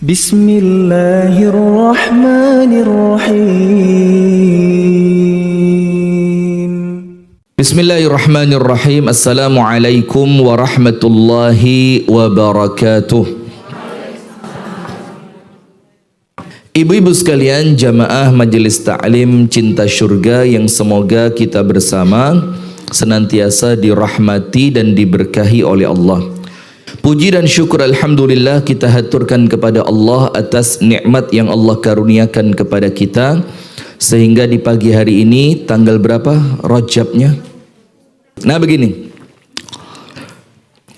Bismillahirrahmanirrahim. Bismillahirrahmanirrahim. Assalamualaikum warahmatullahi wabarakatuh. Ibu-ibu sekalian, jamaah Majelis Ta'lim Cinta Surga yang semoga kita bersama senantiasa dirahmati dan diberkahi oleh Allah. Puji dan syukur alhamdulillah kita haturkan kepada Allah atas nikmat yang Allah karuniakan kepada kita, sehingga di pagi hari ini tanggal berapa Rajabnya? Nah begini,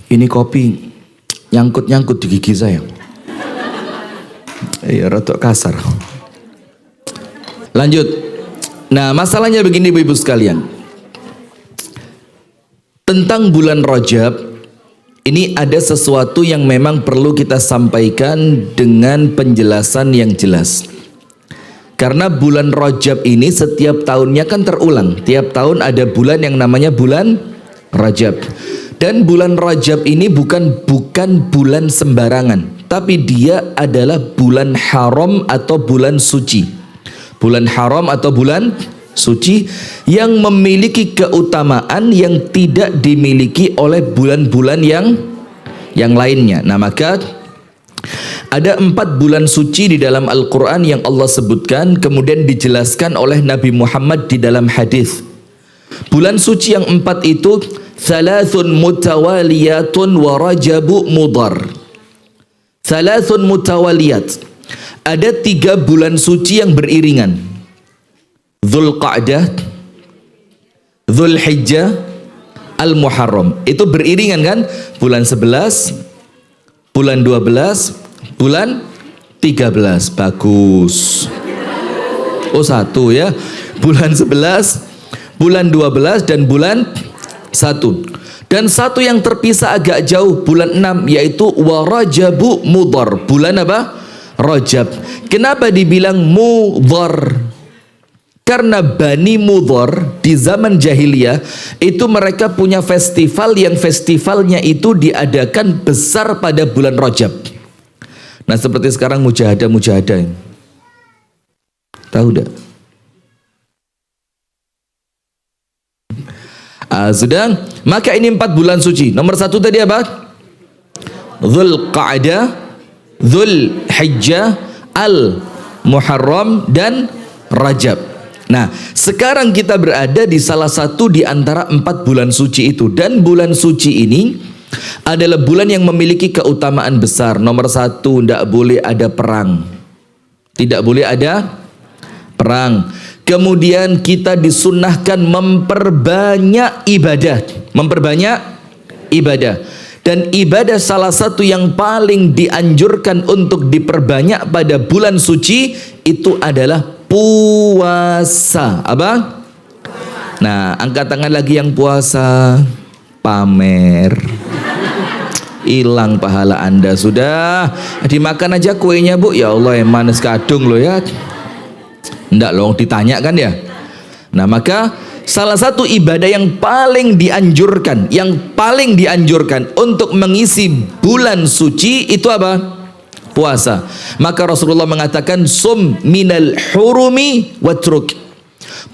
ini kopi nyangkut-nyangkut di gigi saya. Iya, rotok kasar. Lanjut. Nah, masalahnya begini ibu-ibu sekalian. Tentang bulan Rajab, ini ada sesuatu yang memang perlu kita sampaikan dengan penjelasan yang jelas. Karena bulan Rajab ini setiap tahunnya kan terulang. Tiap tahun ada bulan yang namanya bulan Rajab. Dan bulan Rajab ini bukan bulan sembarangan, tapi dia adalah bulan haram atau bulan suci. Bulan haram atau bulan suci yang memiliki keutamaan yang tidak dimiliki oleh bulan-bulan yang lainnya. Nah, maka ada 4 bulan suci di dalam Al-Quran yang Allah sebutkan, kemudian dijelaskan oleh Nabi Muhammad di dalam hadis. Bulan suci yang 4 itu thalathun mutawaliyatun wa rajabu mudar. Thalathun mutawaliyat, ada 3 bulan suci yang beriringan. Dzulqa'dah, Dzulhijjah, Al-Muharram. Itu beriringan kan? Bulan 11, bulan 12, bulan 13. Bagus. Oh, 1 ya. Bulan 11, bulan 12 dan bulan 1. Dan 1 yang terpisah agak jauh, bulan 6, yaitu warajabu mudhar. Bulan apa? Rajab. Kenapa dibilang mudhar? Karena Bani Mudhar di zaman jahiliyah itu mereka punya festival yang festivalnya itu diadakan besar pada bulan Rajab. Nah, seperti sekarang mujahadah. Tahu enggak? Sudah, maka ini 4 bulan suci. Nomor 1 tadi apa? Dzulqa'dah, Dzulhijjah, Al-Muharram dan Rajab. Nah, sekarang kita berada di salah satu di antara 4 bulan suci itu, dan bulan suci ini adalah bulan yang memiliki keutamaan besar. Nomor 1, tidak boleh ada perang. Tidak boleh ada perang. Kemudian kita disunnahkan memperbanyak ibadah. Memperbanyak ibadah. Dan ibadah salah satu yang paling dianjurkan untuk diperbanyak pada bulan suci itu adalah puasa. Apa? Nah, angkat tangan lagi yang puasa. Pamer. Hilang pahala Anda sudah. Dimakan aja kuenya, Bu. Ya Allah, yang manis kadung loh ya. Enggak loh, ditanya kan ya. Nah, maka salah satu ibadah yang paling dianjurkan, untuk mengisi bulan suci itu apa? Puasa. Maka Rasulullah mengatakan sum minal hurumi watruk.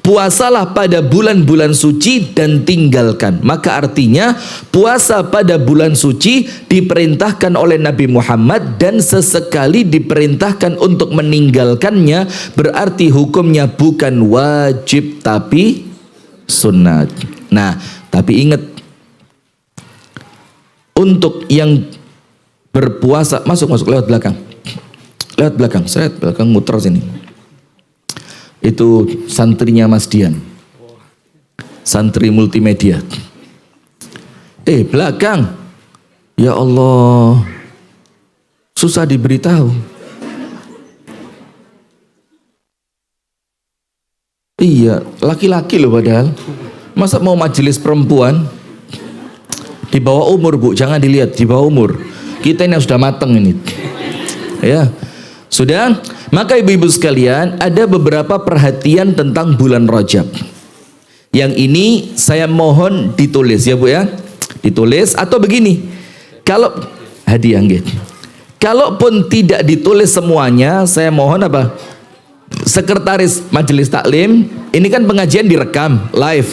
Puasalah pada bulan-bulan suci dan tinggalkan. Maka artinya puasa pada bulan suci diperintahkan oleh Nabi Muhammad, dan sesekali diperintahkan untuk meninggalkannya, berarti hukumnya bukan wajib tapi sunat. Nah, tapi ingat, untuk yang berpuasa, masuk lewat belakang, saya belakang muter sini. Itu santrinya Mas Dian, santri multimedia. Belakang, ya Allah, susah diberitahu. Iya, laki-laki loh padahal. Masa mau majelis perempuan? Di bawah umur, Bu, jangan dilihat di bawah umur. Kita ini sudah mateng ini. Ya. Sudah? Maka ibu-ibu sekalian, ada beberapa perhatian tentang bulan Rajab. Yang ini saya mohon ditulis ya Bu ya. Ditulis atau begini. Kalau hadiah nggih. Kalaupun tidak ditulis semuanya, saya mohon apa? Sekretaris majelis taklim, ini kan pengajian direkam live.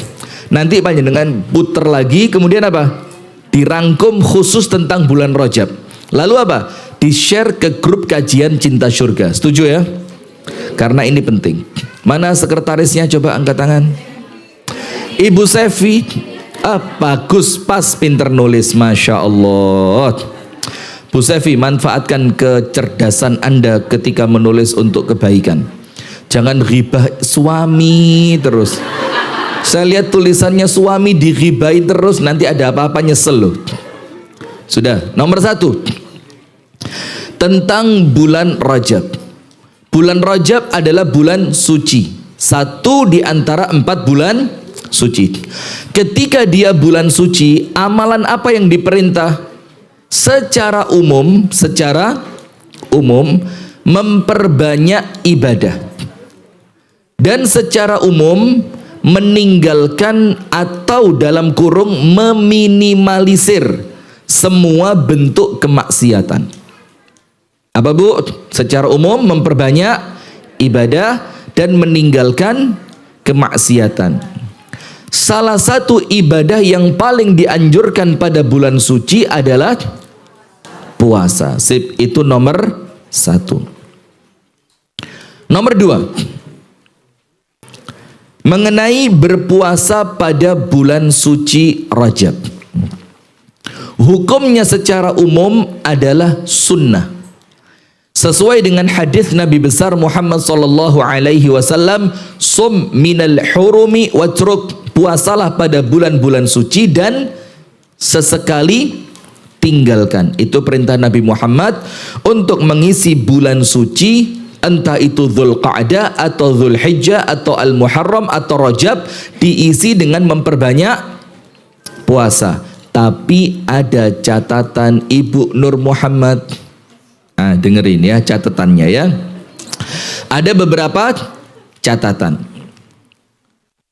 Nanti panjenengan puter lagi, kemudian apa? Dirangkum khusus tentang bulan Rajab. Lalu apa? Di-share ke grup kajian Cinta Surga. Setuju ya? Karena ini penting. Mana sekretarisnya? Coba angkat tangan. Ibu Sevi. Bagus, pas, pinter nulis, Masya Allah. Bu Sevi, manfaatkan kecerdasan Anda ketika menulis untuk kebaikan. Jangan ghibah suami terus. Saya lihat tulisannya suami dighibahi terus, nanti ada apa-apa nyesel loh. Sudah, nomor 1 tentang bulan Rajab. Bulan Rajab adalah bulan suci, satu di antara 4 bulan suci. Ketika dia bulan suci, amalan apa yang diperintah? Secara umum memperbanyak ibadah, dan secara umum meninggalkan atau dalam kurung meminimalisir semua bentuk kemaksiatan. Apa Bu? Secara umum memperbanyak ibadah dan meninggalkan kemaksiatan. Salah satu ibadah yang paling dianjurkan pada bulan suci adalah puasa. Sip, itu nomor 1. Nomor 2, mengenai berpuasa pada bulan suci Rajab. Hukumnya secara umum adalah sunnah. Sesuai dengan hadis Nabi besar Muhammad sallallahu alaihi wasallam, "Sum minal hurumi watruk." Puasalah pada bulan-bulan suci dan sesekali tinggalkan. Itu perintah Nabi Muhammad untuk mengisi bulan suci, entah itu Dzulqa'dah atau Dzulhijjah atau Al-Muharram atau Rajab, diisi dengan memperbanyak puasa. Tapi ada catatan Ibu Nur Muhammad. Dengerin ya catatannya ya. Ada beberapa catatan.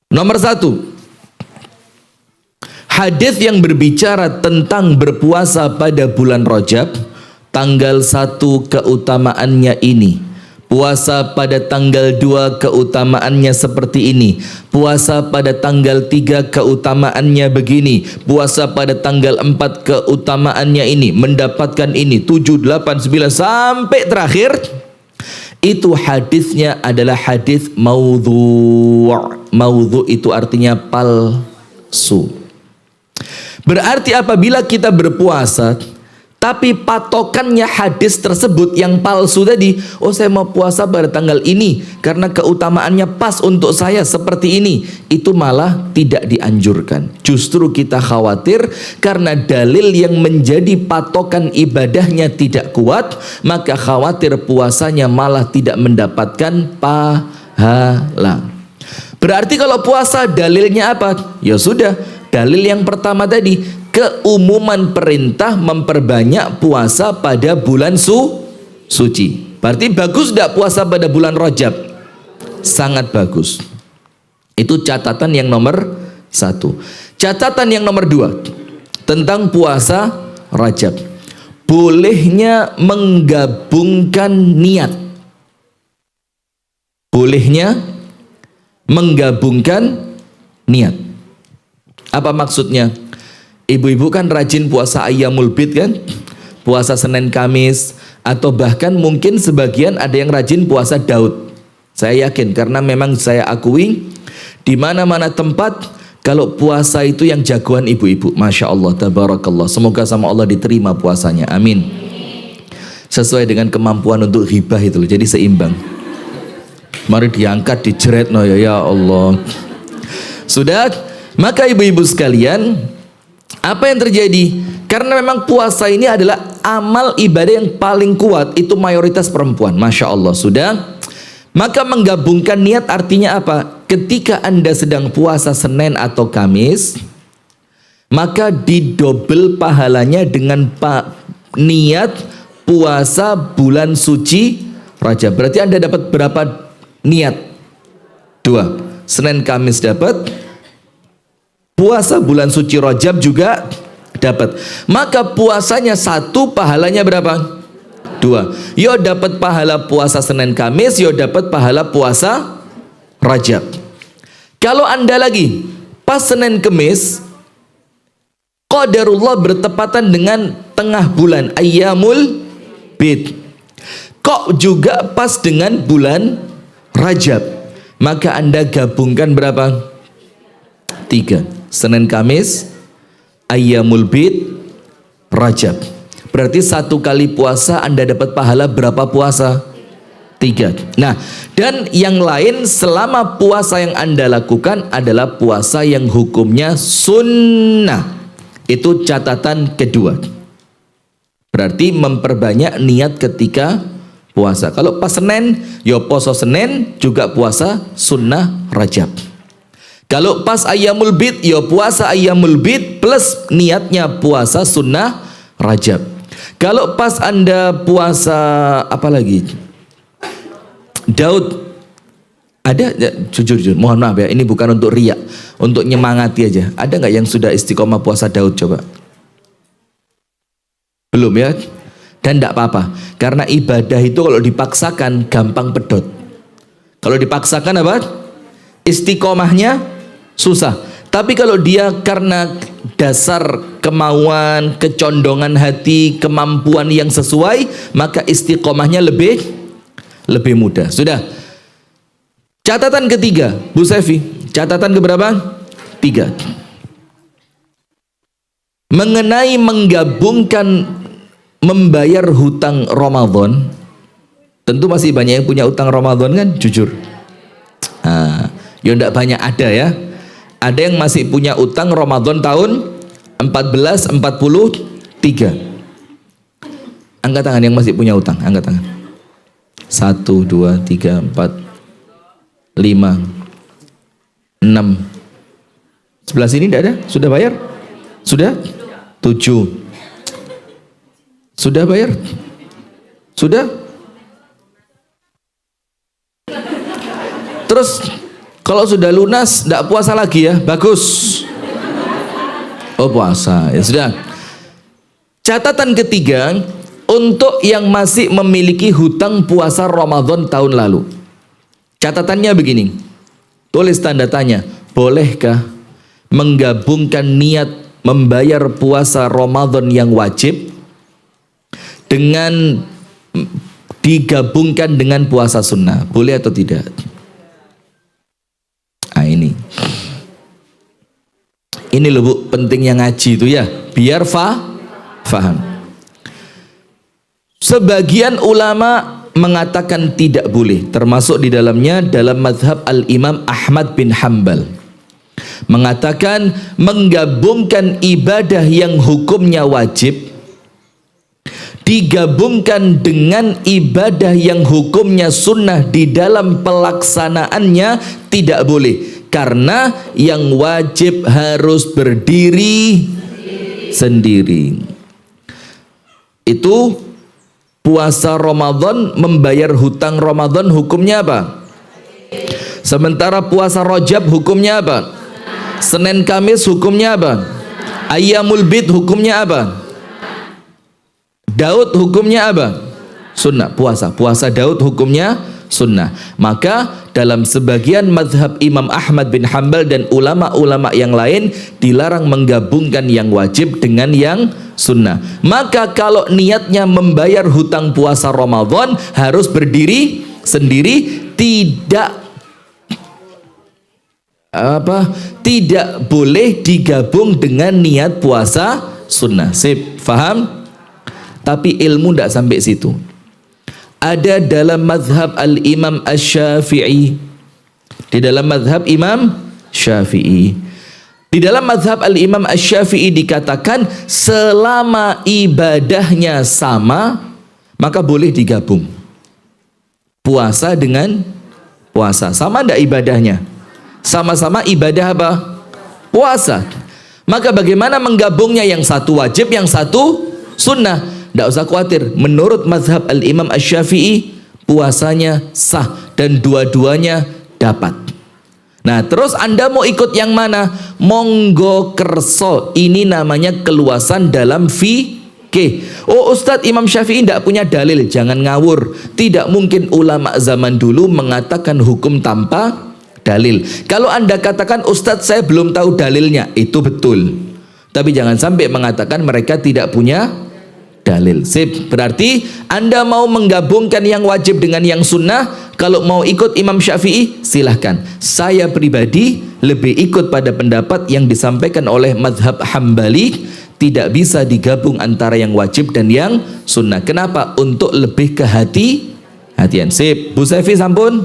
Nomor 1, hadis yang berbicara tentang berpuasa pada bulan Rajab, tanggal 1 keutamaannya ini, puasa pada tanggal 2 keutamaannya seperti ini, puasa pada tanggal 3 keutamaannya begini, puasa pada tanggal 4 keutamaannya ini, mendapatkan ini, 7, 8, 9 sampai terakhir. Itu hadisnya adalah hadis maudhu'. Maudhu' itu artinya palsu. Berarti apabila kita berpuasa tapi patokannya hadis tersebut yang palsu tadi, oh saya mau puasa pada tanggal ini karena keutamaannya pas untuk saya seperti ini, itu malah tidak dianjurkan. Justru kita khawatir karena dalil yang menjadi patokan ibadahnya tidak kuat, maka khawatir puasanya malah tidak mendapatkan pahala. Berarti kalau puasa dalilnya apa? Ya sudah, dalil yang pertama tadi, keumuman perintah memperbanyak puasa pada bulan suci. Berarti bagus tidak puasa pada bulan Rajab? Sangat bagus. Itu catatan yang nomor 1. Catatan yang nomor 2 tentang puasa Rajab. Bolehnya menggabungkan niat. Bolehnya menggabungkan niat. Apa maksudnya? Ibu-ibu kan rajin puasa Ayyamul Bid kan? Puasa Senin Kamis, atau bahkan mungkin sebagian ada yang rajin puasa Daud. Saya yakin karena memang saya akui di mana-mana tempat kalau puasa itu yang jagoan ibu-ibu. Masya Allah, tabarakallah. Semoga sama Allah diterima puasanya. Amin. Sesuai dengan kemampuan untuk hibah itu loh. Jadi seimbang. Mari diangkat, dijeret no ya Allah. Sudah, maka ibu-ibu sekalian, apa yang terjadi? Karena memang puasa ini adalah amal ibadah yang paling kuat, itu mayoritas perempuan. Masya Allah, sudah. Maka menggabungkan niat artinya apa? Ketika Anda sedang puasa Senin atau Kamis, maka didobel pahalanya dengan niat puasa bulan suci Rajab. Berarti Anda dapat berapa niat? 2. Senin Kamis dapat, puasa bulan suci Rajab juga dapat. Maka puasanya 1, pahalanya berapa? Dua. Yo dapat pahala puasa Senin Kamis, yo dapat pahala puasa Rajab. Kalau Anda lagi pas Senin Kamis, qadarullah bertepatan dengan tengah bulan Ayyamul Bid, kok juga pas dengan bulan Rajab, maka Anda gabungkan berapa? 3. Senin Kamis, Ayyamul Bid, Rajab. Berarti 1 kali puasa Anda dapat pahala berapa puasa? 3. Nah, dan yang lain selama puasa yang Anda lakukan adalah puasa yang hukumnya sunnah. Itu catatan kedua. Berarti memperbanyak niat ketika puasa. Kalau pas Senin, yo poso Senin juga puasa sunnah Rajab. Kalau pas Ayyamul Bid, yo puasa Ayyamul Bid plus niatnya puasa sunnah Rajab. Kalau pas Anda puasa apa lagi? Daud, ada ya, jujur, mohon maaf ya, ini bukan untuk riak, untuk nyemangati aja. Ada nggak yang sudah istiqomah puasa Daud coba? Belum ya? Dan tidak apa-apa, karena ibadah itu kalau dipaksakan gampang pedot. Kalau dipaksakan apa? Istiqomahnya susah. Tapi kalau dia karena dasar kemauan, kecondongan hati, kemampuan yang sesuai, maka istiqomahnya lebih mudah. Sudah. Catatan ketiga, Bu Sefi. Catatan keberapa? 3. Mengenai menggabungkan membayar hutang Ramadan. Tentu masih banyak yang punya utang Ramadan kan? Jujur. Ya enggak banyak ada ya. Ada yang masih punya utang Ramadan tahun 1443. Angkat tangan yang masih punya utang, angkat tangan. 1, 2, 3, 4, 5, 6. Sebelah sini tidak ada? Sudah bayar? Sudah? 7. Sudah bayar? Sudah? Terus kalau sudah lunas, tidak puasa lagi ya? Bagus. Oh puasa, ya sudah. Catatan ketiga, untuk yang masih memiliki hutang puasa Ramadan tahun lalu. Catatannya begini, tulis tanda tanya, bolehkah menggabungkan niat membayar puasa Ramadan yang wajib dengan digabungkan dengan puasa sunnah? Boleh atau tidak? Ini loh Bu, pentingnya ngaji itu ya, biar faham. Sebagian ulama mengatakan tidak boleh, termasuk di dalamnya dalam mazhab Al-Imam Ahmad bin Hanbal. Mengatakan menggabungkan ibadah yang hukumnya wajib digabungkan dengan ibadah yang hukumnya sunnah di dalam pelaksanaannya tidak boleh. Karena yang wajib harus berdiri sendiri. Itu puasa Ramadan, membayar hutang Ramadan hukumnya apa? Sementara puasa Rajab hukumnya apa? Senin Kamis hukumnya apa? Ayyamul Bid hukumnya apa? Daud hukumnya apa? Sunnah. Puasa Daud hukumnya sunnah. Maka dalam sebagian mazhab Imam Ahmad bin Hanbal dan ulama-ulama yang lain dilarang menggabungkan yang wajib dengan yang sunnah. Maka kalau niatnya membayar hutang puasa Ramadan harus berdiri sendiri, tidak boleh digabung dengan niat puasa sunnah. Sip, faham? Tapi ilmu tidak sampai situ. Ada dalam mazhab Al-Imam Asy-Syafi'i. Di dalam mazhab Imam Syafi'i. Di dalam mazhab Al-Imam Asy-Syafi'i dikatakan selama ibadahnya sama, maka boleh digabung. Puasa dengan puasa. Sama tidak ibadahnya? Sama-sama ibadah apa? Puasa. Maka bagaimana menggabungnya, yang satu wajib, yang satu sunnah? Tidak usah khawatir. Menurut mazhab Al-Imam Asy-Syafi'i puasanya sah dan dua-duanya dapat. Nah terus Anda mau ikut yang mana? Monggo kerso. Ini namanya keluasan dalam Oke, oh Ustadz Imam Syafi'i tidak punya dalil. Jangan ngawur. Tidak mungkin ulama zaman dulu mengatakan hukum tanpa dalil. Kalau Anda katakan Ustadz saya belum tahu dalilnya, itu betul. Tapi jangan sampai mengatakan mereka tidak punya dalil. Sip. Berarti Anda mau menggabungkan yang wajib dengan yang sunnah. Kalau mau ikut Imam Syafi'i, silahkan. Saya pribadi lebih ikut pada pendapat yang disampaikan oleh mazhab Hambali. Tidak bisa digabung antara yang wajib dan yang sunnah. Kenapa? Untuk lebih kehati-hatian. Sip. Bu Sefi sampun?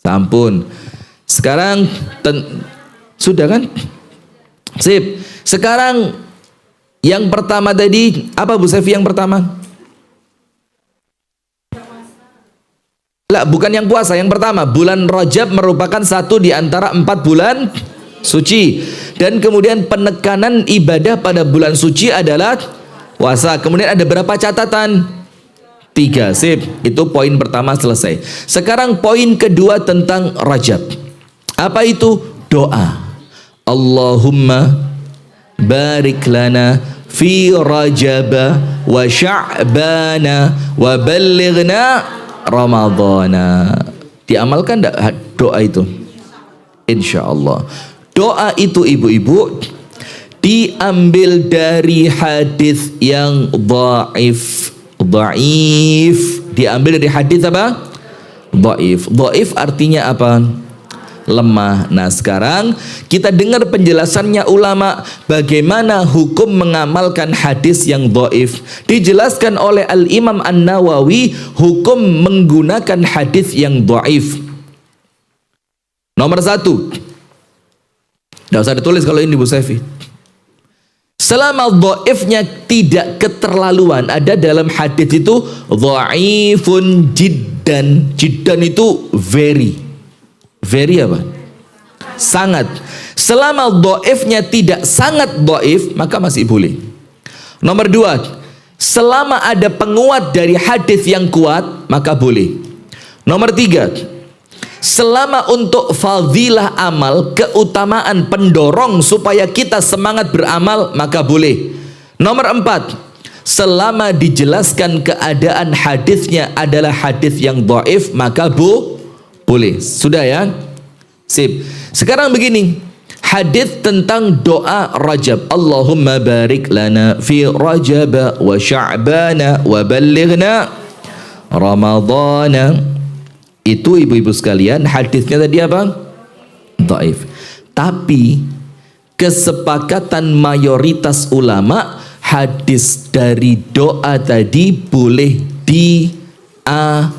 Sampun. Sekarang sudah kan? Sip. Sekarang yang pertama tadi apa Bu Sefi yang pertama? Lah, bukan yang puasa. Yang pertama, bulan Rajab merupakan satu di antara 4 bulan suci. Dan kemudian penekanan ibadah pada bulan suci adalah puasa. Kemudian ada berapa catatan? 3. Sip. Itu poin pertama selesai. Sekarang poin kedua tentang Rajab. Apa itu? Doa. Allahumma barik lana fi Rajaba wa Sya'bana wa ballighna Ramadhana. Diamalkan enggak doa itu? Insyaallah. Doa itu ibu-ibu diambil dari hadis yang dhaif. Diambil dari hadis apa? Dhaif. Dhaif artinya apa? Lemah. Nah, sekarang kita dengar penjelasannya ulama bagaimana hukum mengamalkan hadis yang dhaif. Dijelaskan oleh Al-Imam An-Nawawi hukum menggunakan hadis yang dhaif. Nomor 1, tidak usah ditulis kalau ini Bu Sefi. Selama dhaifnya tidak keterlaluan, ada dalam hadis itu dhaifun jiddan. Jiddan itu very. Very apa? Sangat. Selama dhaifnya tidak sangat dhaif, maka masih boleh. Nomor 2, selama ada penguat dari hadis yang kuat, maka boleh. Nomor 3, selama untuk fadilah amal, keutamaan pendorong supaya kita semangat beramal, maka boleh. Nomor 4, selama dijelaskan keadaan hadisnya adalah hadis yang dhaif, maka boleh. Sudah ya? Sip. Sekarang begini, hadis tentang doa Rajab. Allahumma barik lana fi Rajab wa Sya'bana wa ballighna Ramadhana. Itu ibu-ibu sekalian, hadisnya tadi apa? Dhaif. Tapi kesepakatan mayoritas ulama, hadis dari doa tadi boleh diamalkan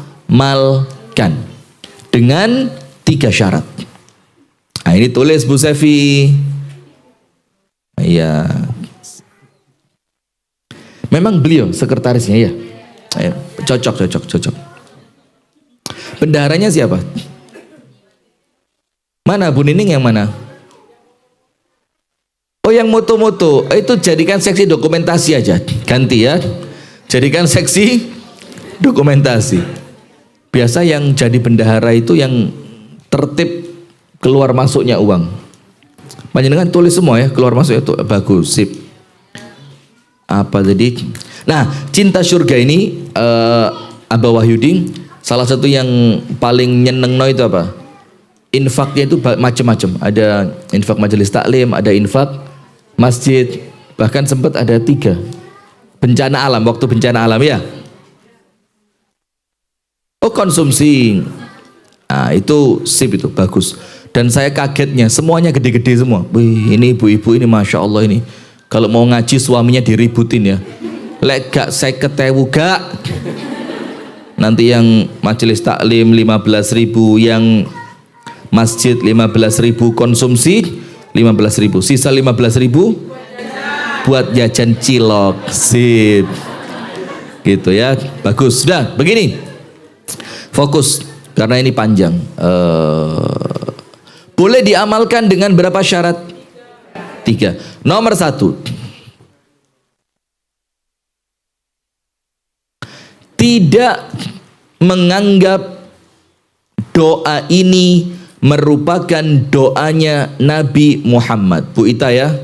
dengan 3 syarat. Nah, ini tulis Bu Sefi. Iya. Memang beliau sekretarisnya ya. Cocok. Bendaharanya siapa? Mana Bu Nining, yang mana? Oh, yang moto-moto. Itu jadikan seksi dokumentasi aja. Ganti ya. Jadikan seksi dokumentasi. Biasa yang jadi bendahara itu yang tertib keluar masuknya uang. Panjenengan tulis semua ya, keluar masuk itu bagus. Sip. Apa tadi? Nah, cinta surga ini Abah Wahyudi, salah satu yang paling nyenengno itu apa? Infaknya itu macam-macam. Ada infak majelis taklim, ada infak masjid, bahkan sempat ada 3. Bencana alam, waktu bencana alam ya. Oh, konsumsi. Nah, itu sip, itu bagus. Dan saya kagetnya semuanya gede-gede semua. Wih, ini ibu-ibu ini Masya Allah ini. Kalau mau ngaji suaminya diributin ya. Lek gak saya ketewu gak. Nanti yang majelis taklim 15.000, yang masjid 15.000, konsumsi 15.000, sisa 15.000 buat jajan cilok. Sip. Gitu ya. Bagus. Sudah, begini. Fokus karena ini panjang. Boleh diamalkan dengan berapa syarat? 3. Nomor 1, tidak menganggap doa ini merupakan doanya Nabi Muhammad. Bu Ita ya,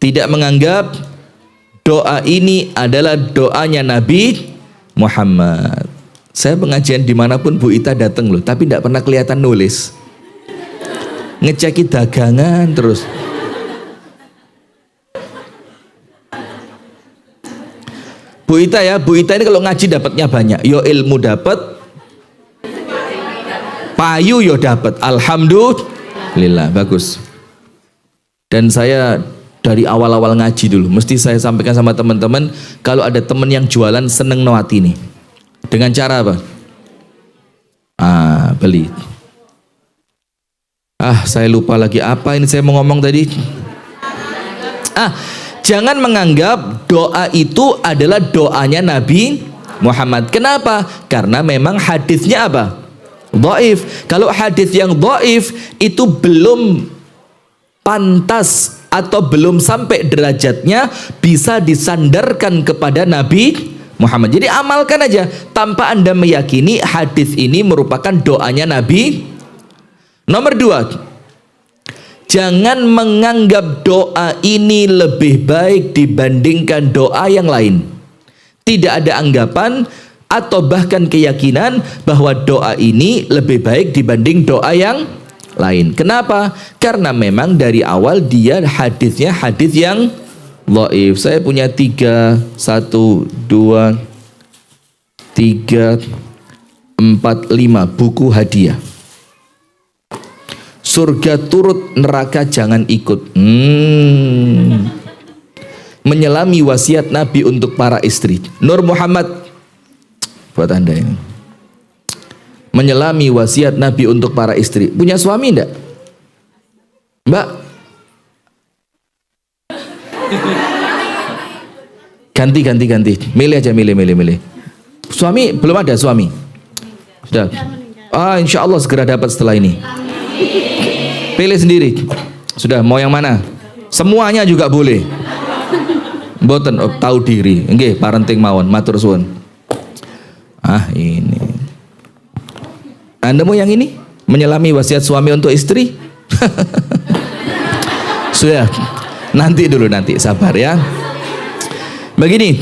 tidak menganggap doa ini adalah doanya Nabi Muhammad. Saya pengajian dimanapun Bu Ita datang loh, tapi tidak pernah kelihatan nulis. Ngeceki dagangan terus. Bu Ita ya, Bu Ita ini kalau ngaji dapatnya banyak. Yo ilmu dapat, payu yo dapat. Alhamdulillah, bagus. Dan saya dari awal-awal ngaji dulu, mesti saya sampaikan sama teman-teman, kalau ada teman yang jualan seneng nawati nih. Dengan cara apa? Beli. Saya lupa lagi apa ini saya mau ngomong tadi. Jangan menganggap doa itu adalah doanya Nabi Muhammad. Kenapa? Karena memang hadisnya apa? Dhaif. Kalau hadis yang dhaif itu belum pantas atau belum sampai derajatnya bisa disandarkan kepada Nabi Muhammad. Jadi amalkan aja tanpa Anda meyakini hadis ini merupakan doanya Nabi. Nomor 2, jangan menganggap doa ini lebih baik dibandingkan doa yang lain. Tidak ada anggapan atau bahkan keyakinan bahwa doa ini lebih baik dibanding doa yang lain. Kenapa? Karena memang dari awal dia hadisnya hadis yang dhaif. Saya punya 3, 1, 2, 3, 4, 5 buku hadiah. Surga turut, neraka jangan ikut. Menyelami wasiat Nabi untuk para istri. Nur Muhammad, buat Anda ini. Menyelami wasiat Nabi untuk para istri. Punya suami enggak? Mbak? Ganti. Milih aja, milih. Suami, belum ada suami? Sudah? Insya Allah segera dapat setelah ini. Pilih sendiri. Sudah, mau yang mana? Semuanya juga boleh. Mboten tahu diri. Nggih, parenting mawon, matur suwun. Ini. Anda mau yang ini? Menyelami wasiat suami untuk istri? Sudah. Nanti dulu, sabar ya. Begini.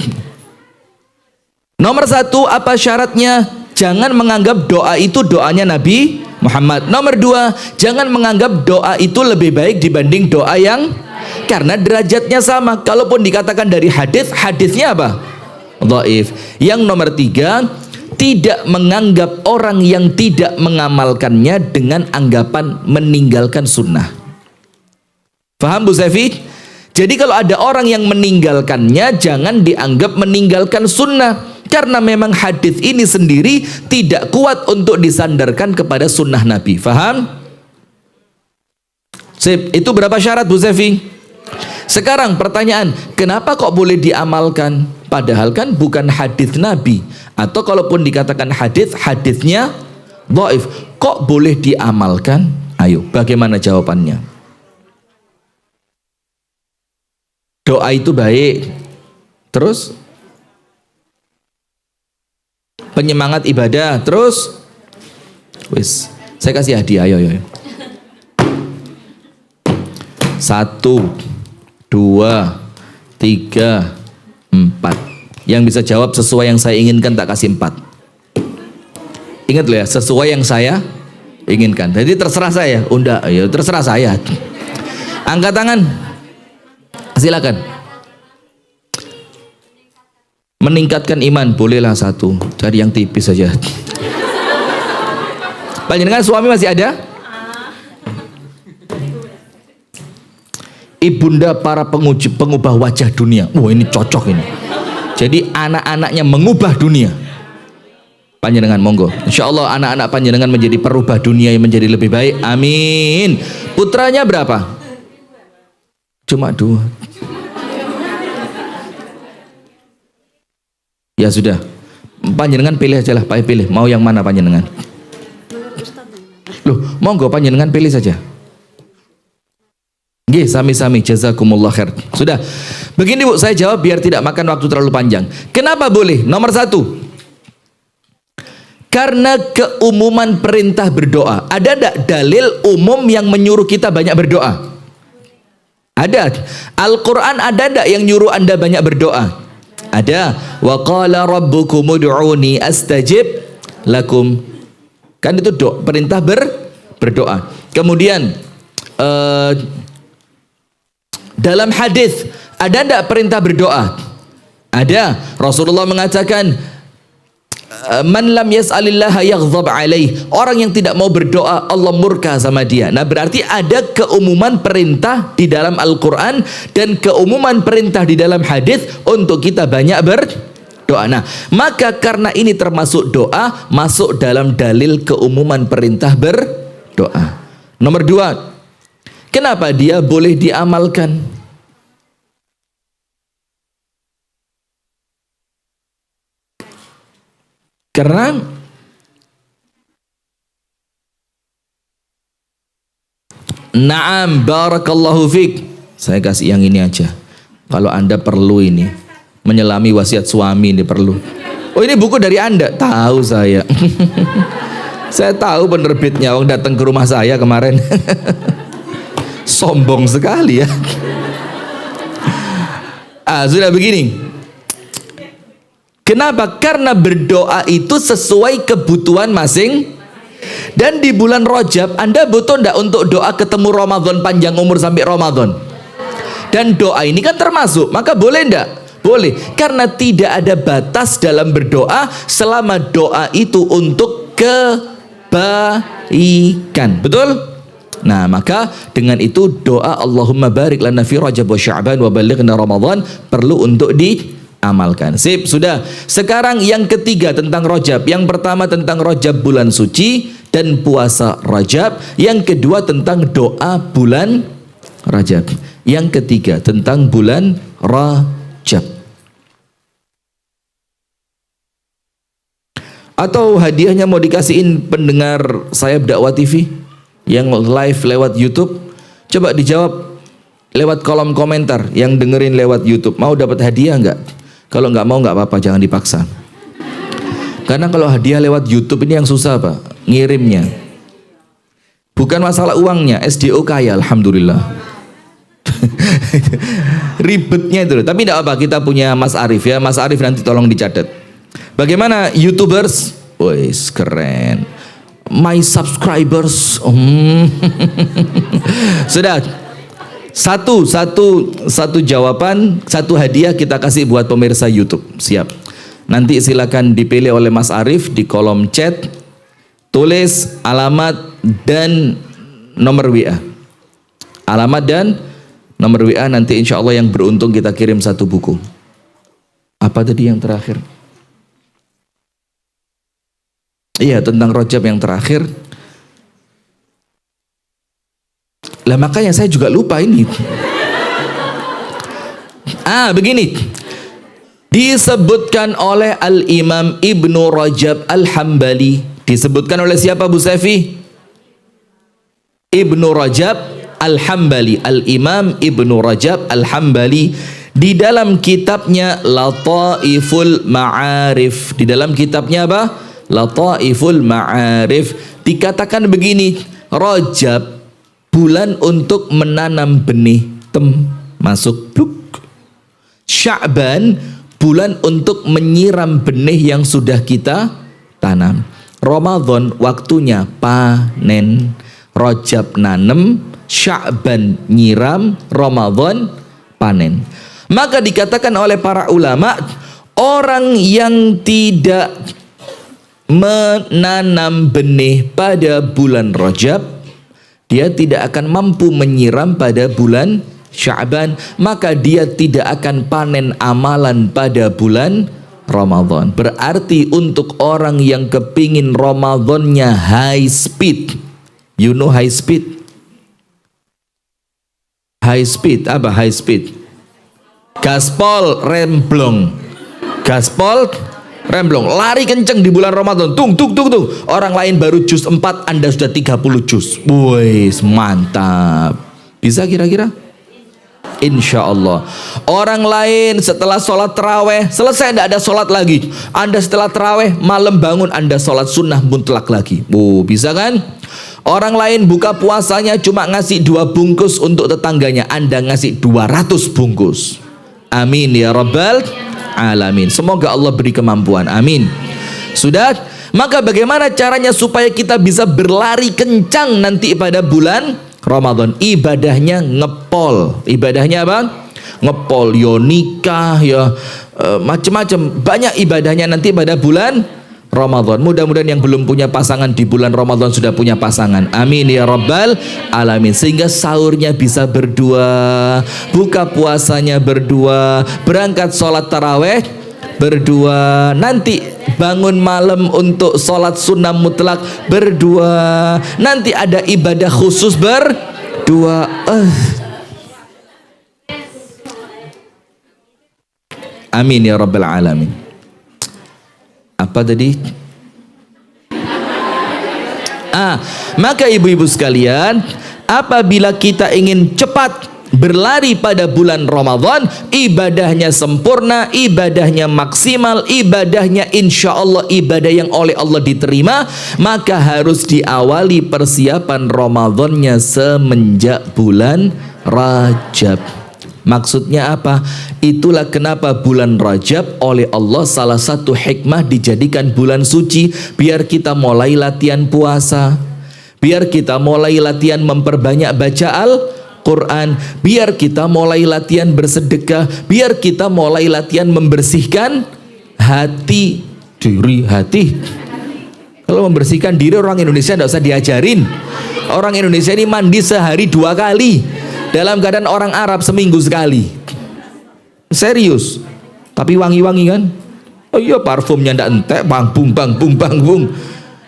Nomor 1, apa syaratnya? Jangan menganggap doa itu doanya Nabi Muhammad. Nomor 2, jangan menganggap doa itu lebih baik dibanding doa yang, karena derajatnya sama. Kalaupun dikatakan dari hadis, hadisnya apa? Dhaif. Yang nomor 3, tidak menganggap orang yang tidak mengamalkannya dengan anggapan meninggalkan sunnah. Faham Bu Sefi? Jadi kalau ada orang yang meninggalkannya, jangan dianggap meninggalkan sunnah. Karena memang hadis ini sendiri tidak kuat untuk disandarkan kepada sunnah Nabi. Faham? Sip. Itu berapa syarat Bu Sefi? Sekarang pertanyaan, kenapa kok boleh diamalkan? Padahal kan bukan hadis Nabi. Atau kalaupun dikatakan hadis, hadisnya dhaif. Kok boleh diamalkan? Ayo, bagaimana jawabannya? Doa itu baik. Terus penyemangat ibadah. Terus wis, saya kasih hadiah. Ayo. 1, 2, 3, 4. Yang bisa jawab sesuai yang saya inginkan tak kasih 4. Ingat loh ya, sesuai yang saya inginkan. Jadi terserah saya. Ya terserah saya. Angkat tangan. Silakan. Meningkatkan iman, bolehlah 1. Cari yang tipis saja. Panjenengan suami masih ada? Ibunda para pengubah wajah dunia. Ini cocok ini. Jadi anak-anaknya mengubah dunia. Panjenengan monggo. Insya Allah anak-anak panjenengan menjadi perubah dunia yang menjadi lebih baik. Amin. Putranya berapa? Cuma 2. Ya sudah. Panjenengan pilih aja lah. Pilih. Mau yang mana panjenengan? Loh, monggo panjenengan pilih saja. Nggih, sami-sami, jazakumullah khair. Sudah. Begini Bu, saya jawab biar tidak makan waktu terlalu panjang. Kenapa boleh? Nomor 1, karena keumuman perintah berdoa. Ada tidak dalil umum yang menyuruh kita banyak berdoa? Ada. Al-Quran ada enggak yang nyuruh Anda banyak berdoa? Ada. Wa qala rabbukum ud'uni astajib lakum. Kan itu perintah berdoa. Kemudian dalam hadis ada enggak perintah berdoa? Ada. Rasulullah mengatakan man lam yas'alillaha yaghdhab alaih. Orang yang tidak mau berdoa, Allah murka sama dia. Nah, berarti ada keumuman perintah di dalam Al-Quran dan keumuman perintah di dalam hadis untuk kita banyak berdoa. Nah, maka karena ini termasuk doa, masuk dalam dalil keumuman perintah berdoa. Nomor 2, kenapa dia boleh diamalkan? Karena na'am barakallahu fik. Saya kasih yang ini aja. Kalau Anda perlu ini menyelami wasiat suami, ini perlu. Oh, ini buku dari Anda? Tahu saya. Saya tahu penerbitnya, orang datang ke rumah saya kemarin. Sombong sekali ya. Sudah begini. Kenapa? Karena berdoa itu sesuai kebutuhan masing. Dan di bulan Rajab Anda butuh enggak untuk doa ketemu Ramadan, panjang umur sampai Ramadan? Dan doa ini kan termasuk, maka boleh enggak? Boleh, karena tidak ada batas dalam berdoa selama doa itu untuk kebaikan. Betul? Nah, maka dengan itu doa Allahumma barik lana fi Rajab wa Sya'ban wa balighna Ramadan perlu untuk diamalkan. Sip, sudah. Sekarang yang ketiga tentang Rajab. Yang pertama tentang Rajab bulan suci dan puasa Rajab. Yang kedua tentang doa bulan Rajab. Yang ketiga tentang bulan Rajab. Atau hadiahnya mau dikasihin pendengar saya Dakwah TV yang live lewat YouTube? Coba dijawab lewat kolom komentar yang dengerin lewat YouTube. Mau dapat hadiah enggak? Kalau nggak mau nggak apa-apa, jangan dipaksa. Karena kalau hadiah lewat YouTube ini yang susah Pak, ngirimnya. Bukan masalah uangnya, SDO kaya, alhamdulillah. Ribetnya itu. Tapi tidak apa, kita punya Mas Arif ya. Mas Arif nanti tolong dicatat. Bagaimana YouTubers? Wih, keren. My subscribers. Sudah. Satu jawaban, satu hadiah kita kasih buat pemirsa YouTube. Siap. Nanti silakan dipilih oleh Mas Arif di kolom chat. Tulis alamat dan nomor WA. Alamat dan nomor WA, nanti insya Allah yang beruntung kita kirim satu buku. Apa tadi yang terakhir? Iya, tentang Rajab yang terakhir. Lah makanya saya juga lupa ini. Begini. Disebutkan oleh Al-Imam Ibnu Rajab Al-Hambali. Disebutkan oleh siapa Bu Sefi? Ibnu Rajab Al-Hambali. Al-Imam Ibnu Rajab Al-Hambali di dalam kitabnya Lataiful Ma'arif. Di dalam kitabnya apa? Lataiful Ma'arif. Dikatakan begini, Rajab bulan untuk menanam benih, masuk pluk. Sya'ban bulan untuk menyiram benih yang sudah kita tanam. Ramadan waktunya panen. Rajab nanem, Sya'ban nyiram, Ramadan panen. Maka dikatakan oleh para ulama, orang yang tidak menanam benih pada bulan Rajab, dia tidak akan mampu menyiram pada bulan Sya'ban, maka dia tidak akan panen amalan pada bulan Ramadan. Berarti untuk orang yang kepingin Ramadannya high speed, you know high speed? High speed, apa high speed? Gaspol remblong. Gaspol remblong, lari kenceng di bulan Ramadan. Tung. Orang lain baru juz 4, Anda sudah 30 juz. Wih, mantap. Bisa kira-kira? Insya Allah. Orang lain setelah sholat terawih selesai, tidak ada sholat lagi. Anda setelah terawih malam bangun, Anda sholat sunnah mutlak lagi. Bisa kan? Orang lain buka puasanya cuma ngasih 2 bungkus untuk tetangganya, Anda ngasih 200 bungkus. Amin ya rabbal alamin. Semoga Allah beri kemampuan. Amin. Sudah? Maka bagaimana caranya supaya kita bisa berlari kencang nanti pada bulan Ramadan? Ibadahnya ngepol. Ibadahnya apa? Ngepol. Ya nikah, ya macam-macam. Banyak ibadahnya nanti pada bulan Ramadan. Mudah-mudahan yang belum punya pasangan di bulan Ramadan sudah punya pasangan. Amin ya rabbal alamin. Sehingga sahurnya bisa berdua, buka puasanya berdua, berangkat sholat taraweh berdua, nanti bangun malam untuk sholat sunnah mutlak berdua, nanti ada ibadah khusus berdua. Amin ya rabbal alamin. Apa tadi? Maka ibu-ibu sekalian, apabila kita ingin cepat berlari pada bulan Ramadan, ibadahnya sempurna, ibadahnya maksimal, ibadahnya insya Allah ibadah yang oleh Allah diterima, maka harus diawali persiapan Ramadannya semenjak bulan Rajab. Maksudnya apa? Itulah kenapa bulan Rajab oleh Allah salah satu hikmah dijadikan bulan suci, biar kita mulai latihan puasa, biar kita mulai latihan memperbanyak baca Al-Quran, biar kita mulai latihan bersedekah, biar kita mulai latihan membersihkan diri hati. Kalau membersihkan diri orang Indonesia tidak usah diajarin. Orang Indonesia ini mandi sehari 2 kali, dalam keadaan orang Arab seminggu sekali. Serius. Tapi wangi-wangi kan? Oh iya, parfumnya ndak entek, bang bung.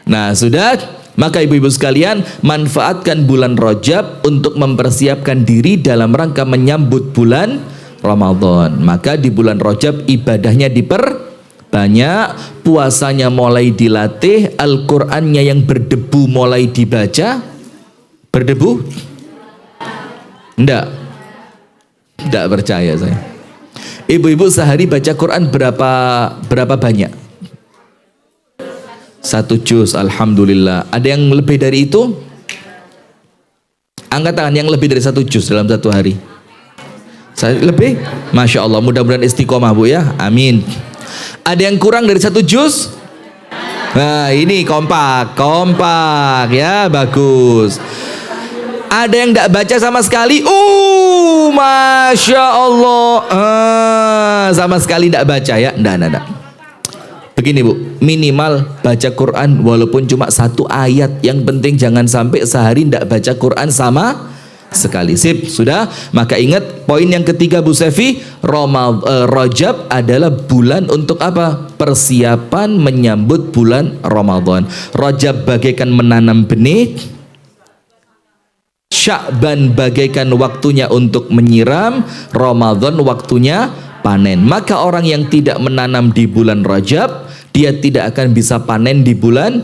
Nah, sudah. Maka ibu-ibu sekalian, manfaatkan bulan Rajab untuk mempersiapkan diri dalam rangka menyambut bulan Ramadan. Maka di bulan Rajab ibadahnya diperbanyak, puasanya mulai dilatih, Al-Qur'annya yang berdebu mulai dibaca. Berdebu? Enggak percaya saya. Ibu-ibu sehari baca Quran berapa banyak? 1 juz, alhamdulillah. Ada yang lebih dari itu? Angkat tangan yang lebih dari 1 juz dalam 1 hari. Saya lebih? Masya Allah, mudah-mudahan istiqomah bu ya, amin. Ada yang kurang dari 1 juz? Nah ini kompak ya, bagus. Ada yang tidak baca sama sekali? Masya Allah, sama sekali tidak baca ya? Enggak. Begini bu, minimal baca Quran walaupun cuma 1 ayat. Yang penting jangan sampai sehari tidak baca Quran sama sekali. Sip, sudah. Maka ingat poin yang ketiga Bu Sefi, Rajab adalah bulan untuk apa? Persiapan menyambut bulan Ramadan. Rajab bagaikan menanam benih, Sya'ban bagaikan waktunya untuk menyiram, Ramadan waktunya panen. Maka orang yang tidak menanam di bulan Rajab, dia tidak akan bisa panen di bulan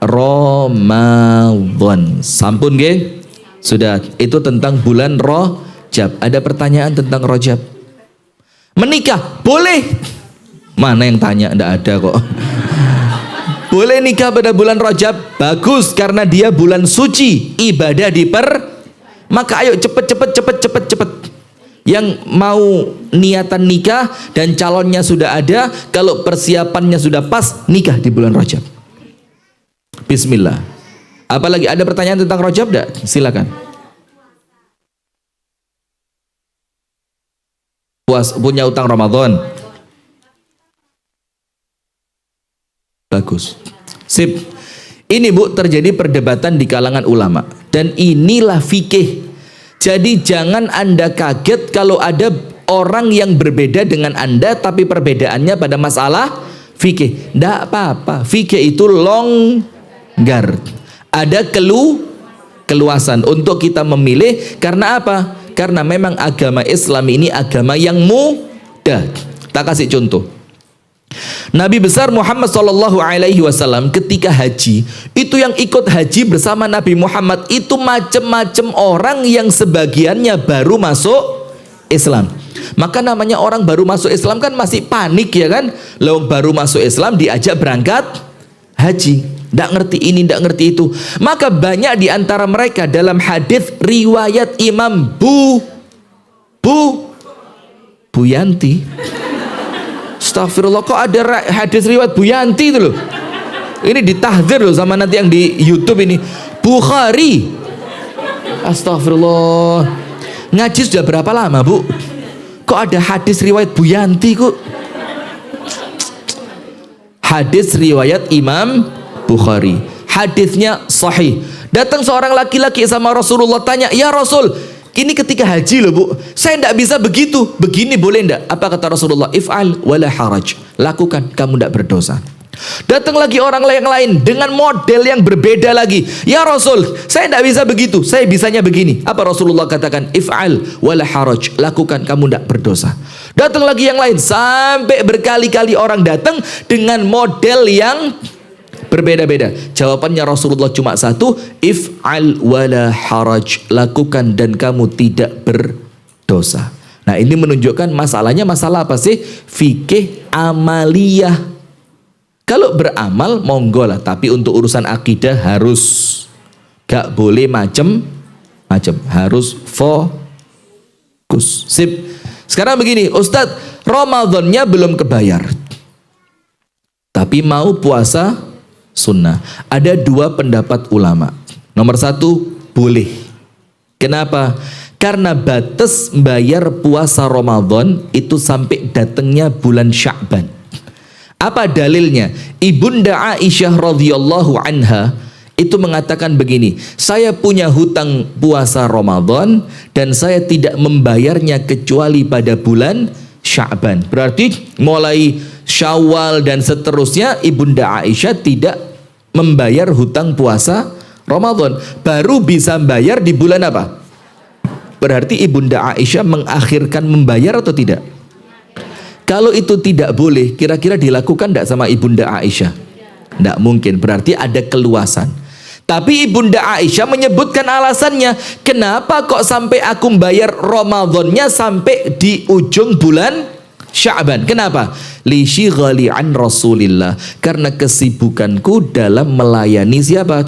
Ramadan. Sampun nggih? Sudah, itu tentang bulan Rajab. Ada pertanyaan tentang Rajab? Menikah boleh? Mana yang tanya? Enggak ada kok. Boleh nikah pada bulan Rajab? Bagus, karena dia bulan suci, ibadah maka ayo cepet. Yang mau niatan nikah dan calonnya sudah ada, kalau persiapannya sudah pas, nikah di bulan Rajab. Bismillah. Apalagi ada pertanyaan tentang Rajab enggak? Silakan. Punya utang Ramadan. Bagus. Sip. Ini bu, terjadi perdebatan di kalangan ulama, dan inilah fikih. Jadi jangan Anda kaget kalau ada orang yang berbeda dengan Anda, tapi perbedaannya pada masalah fikih. Tidak apa-apa. Fikih itu longgar. Ada keluasan untuk kita memilih. Karena apa? Karena memang agama Islam ini agama yang mudah. Tak kasih contoh. Nabi besar Muhammad SAW ketika haji, itu yang ikut haji bersama Nabi Muhammad itu macam-macam orang yang sebagiannya baru masuk Islam. Maka namanya orang baru masuk Islam kan masih panik ya kan. Lalu baru masuk Islam diajak berangkat haji, tidak ngerti ini, tidak ngerti itu. Maka banyak di antara mereka dalam hadis riwayat Imam Bu Yanti. Astagfirullah, kok ada hadis riwayat Bu Yanti itu loh. Ini ditahdzir loh sama nanti yang di YouTube ini. Bukhari. Astagfirullah. Ngaji sudah berapa lama, Bu? Kok ada hadis riwayat Bu Yanti kok? Hadis riwayat Imam Bukhari. Hadisnya sahih. Datang seorang laki-laki sama Rasulullah, tanya, "Ya Rasul, ini ketika haji loh, Bu. Saya tidak bisa begitu. Begini boleh tidak?" Apa kata Rasulullah? "If'al wala haraj." Lakukan, kamu tidak berdosa. Datang lagi orang yang lain dengan model yang berbeda lagi. "Ya Rasul, saya tidak bisa begitu. Saya bisanya begini." Apa Rasulullah katakan? "If'al wala haraj." Lakukan, kamu tidak berdosa. Datang lagi yang lain. Sampai berkali-kali orang datang dengan model yang berbeda-beda. Jawabannya Rasulullah cuma satu, "If'al wala haraj." Lakukan dan kamu tidak berdosa. Nah, ini menunjukkan masalahnya masalah apa sih? Fikih amaliyah. Kalau beramal monggo lah, tapi untuk urusan akidah harus gak boleh macem-macem, harus fokus. Sip. Sekarang begini, Ustadz, Ramadannya belum kebayar, tapi mau puasa sunnah. Ada dua pendapat ulama. Nomor satu, boleh. Kenapa? Karena batas bayar puasa Ramadan itu sampai datangnya bulan Sya'ban. Apa dalilnya? Ibunda Aisyah radhiyallahu anha itu mengatakan begini, "Saya punya hutang puasa Ramadan dan saya tidak membayarnya kecuali pada bulan Sya'ban." Berarti mulai Syawal dan seterusnya Ibunda Aisyah tidak membayar hutang puasa Ramadan, baru bisa bayar di bulan apa? Berarti Ibunda Aisyah mengakhirkan membayar atau tidak? Kalau itu tidak boleh, kira-kira dilakukan tidak sama Ibunda Aisyah? Tidak mungkin, berarti ada keluasan. Tapi Ibunda Aisyah menyebutkan alasannya, kenapa kok sampai aku bayar Ramadannya sampai di ujung bulan Sya'ban? Kenapa? Li syighali an Rasulillah, karena kesibukanku dalam melayani siapa?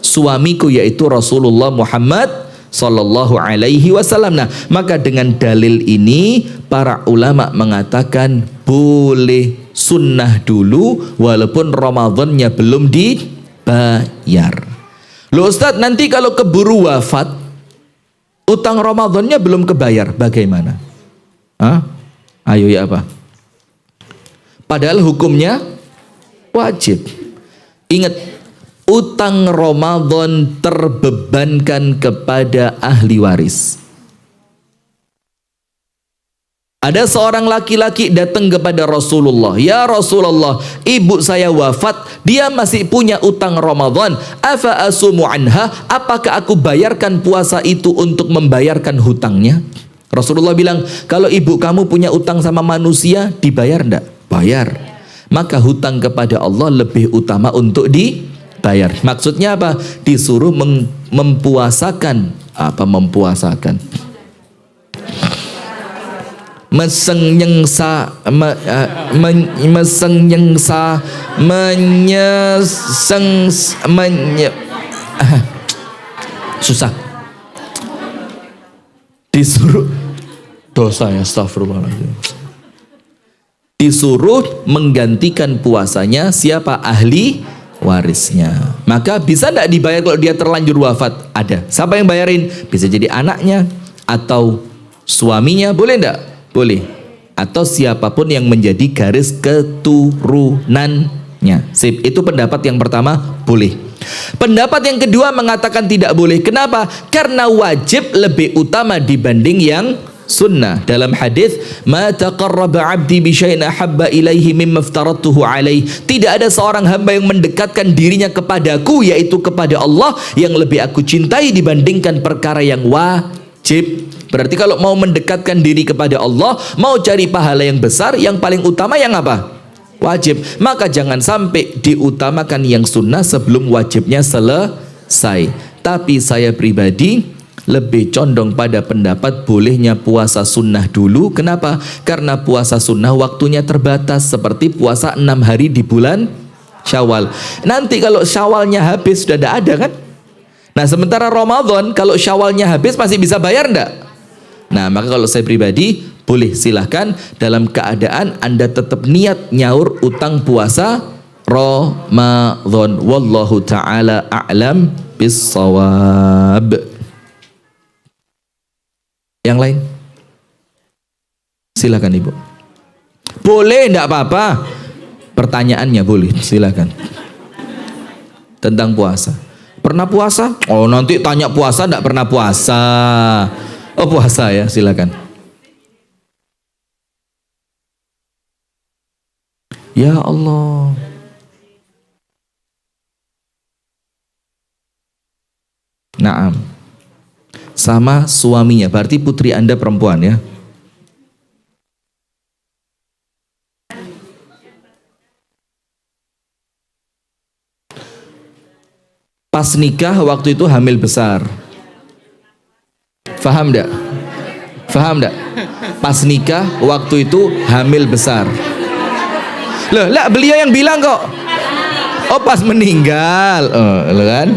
Suamiku, yaitu Rasulullah Muhammad Sallallahu alaihi wasallam. Nah, maka dengan dalil ini para ulama mengatakan boleh sunnah dulu walaupun Ramadannya belum dibayar. Loh Ustadz, nanti kalau keburu wafat utang Ramadannya belum kebayar, bagaimana? Hah? Ayo ya apa? Padahal hukumnya wajib. Ingat, utang Ramadan terbebankan kepada ahli waris. Ada seorang laki-laki datang kepada Rasulullah, "Ya Rasulullah, ibu saya wafat, dia masih punya utang Ramadan. Afa asumu anha? Apakah aku bayarkan puasa itu untuk membayarkan hutangnya?" Rasulullah bilang, "Kalau ibu kamu punya utang sama manusia, dibayar enggak?" Bayar. Maka hutang kepada Allah lebih utama untuk dibayar. Maksudnya apa? Disuruh mempuasakan. Apa mempuasakan? Menyengsa, susah. Disuruh dosa, ya astagfirullahaladzim. Disuruh menggantikan puasanya siapa? Ahli warisnya. Maka bisa tidak dibayar kalau dia terlanjur wafat? Ada. Siapa yang bayarin? Bisa jadi anaknya atau suaminya, boleh tidak? Boleh. Atau siapapun yang menjadi garis keturunannya. Sip. Itu pendapat yang pertama, boleh. Pendapat yang kedua mengatakan tidak boleh. Kenapa? Karena wajib lebih utama dibanding yang sunnah. Dalam hadis, "Ma taqarraba 'abdi bi syai'in ahabba ilaihi mimma aftaradtuhu alaihi." Tidak ada seorang hamba yang mendekatkan dirinya kepadaku, yaitu kepada Allah, yang lebih aku cintai dibandingkan perkara yang wajib. Berarti kalau mau mendekatkan diri kepada Allah, mau cari pahala yang besar, yang paling utama yang apa? Wajib. Maka jangan sampai diutamakan yang sunnah sebelum wajibnya selesai. Tapi saya pribadi lebih condong pada pendapat bolehnya puasa sunnah dulu. Kenapa? Karena puasa sunnah waktunya terbatas, seperti puasa 6 hari di bulan Syawal. Nanti kalau Syawalnya habis sudah tidak ada kan? Nah sementara Ramadan kalau Syawalnya habis masih bisa bayar enggak? Nah maka kalau saya pribadi boleh, silahkan dalam keadaan Anda tetap niat nyaur utang puasa Ramadan. Wallahu ta'ala a'lam bissawab. Yang lain? Silakan Ibu. Boleh, enggak apa-apa. Pertanyaannya boleh, silakan. Tentang puasa. Pernah puasa? Oh, nanti tanya puasa, enggak pernah puasa. Oh, puasa ya, silakan. Ya Allah. Naam. Sama suaminya, berarti putri Anda perempuan ya. Pas nikah waktu itu hamil besar. Faham enggak? Faham enggak? Pas nikah waktu itu hamil besar. Loh, lah beliau yang bilang kok. Oh, pas meninggal. Oh, kan?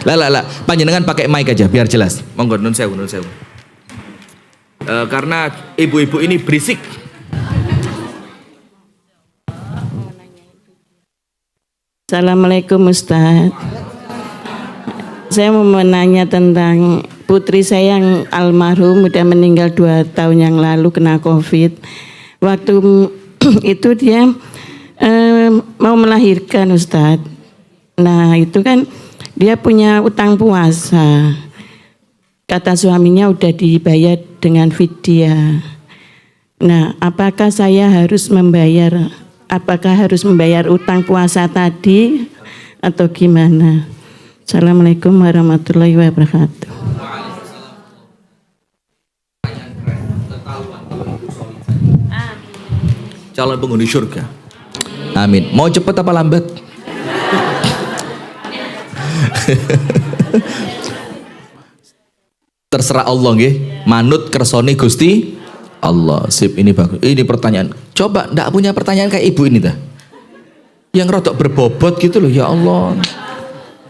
Lah, panjenengan pakai mic aja biar jelas. Monggo, nun sewu. Karena ibu-ibu ini berisik. Assalamualaikum Ustaz. Saya mau menanya tentang putri saya yang almarhum udah meninggal 2 tahun yang lalu kena COVID. Waktu itu dia mau melahirkan Ustaz. Nah itu kan dia punya utang puasa. Kata suaminya udah dibayar dengan fidyah. Nah, apakah saya harus membayar? Apakah harus membayar utang puasa tadi atau gimana? Assalamualaikum warahmatullahi wabarakatuh. Calon penghuni surga. Amin. Mau cepat apa lambat? Terserah Allah nggih. Manut kersoni Gusti Allah. Sip, ini bagus. Ini pertanyaan. Coba ndak punya pertanyaan kayak ibu ini dah. Yang rotok berbobot gitu loh, ya Allah.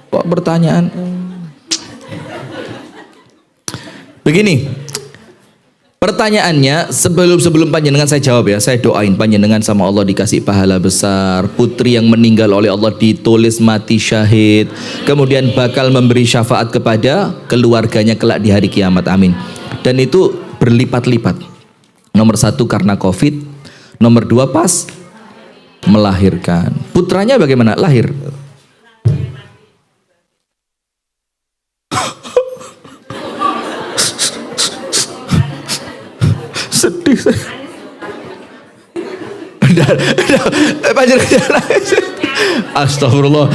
Kok pertanyaan? Begini. Pertanyaannya, sebelum panjenengan saya jawab ya, saya doain panjenengan sama Allah dikasih pahala besar, putri yang meninggal oleh Allah ditulis mati syahid, kemudian bakal memberi syafaat kepada keluarganya kelak di hari kiamat, amin. Dan itu berlipat-lipat. Nomor 1 karena COVID, nomor 2 pas melahirkan. Putranya bagaimana? Lahir. Sedih saya. Astagfirullah.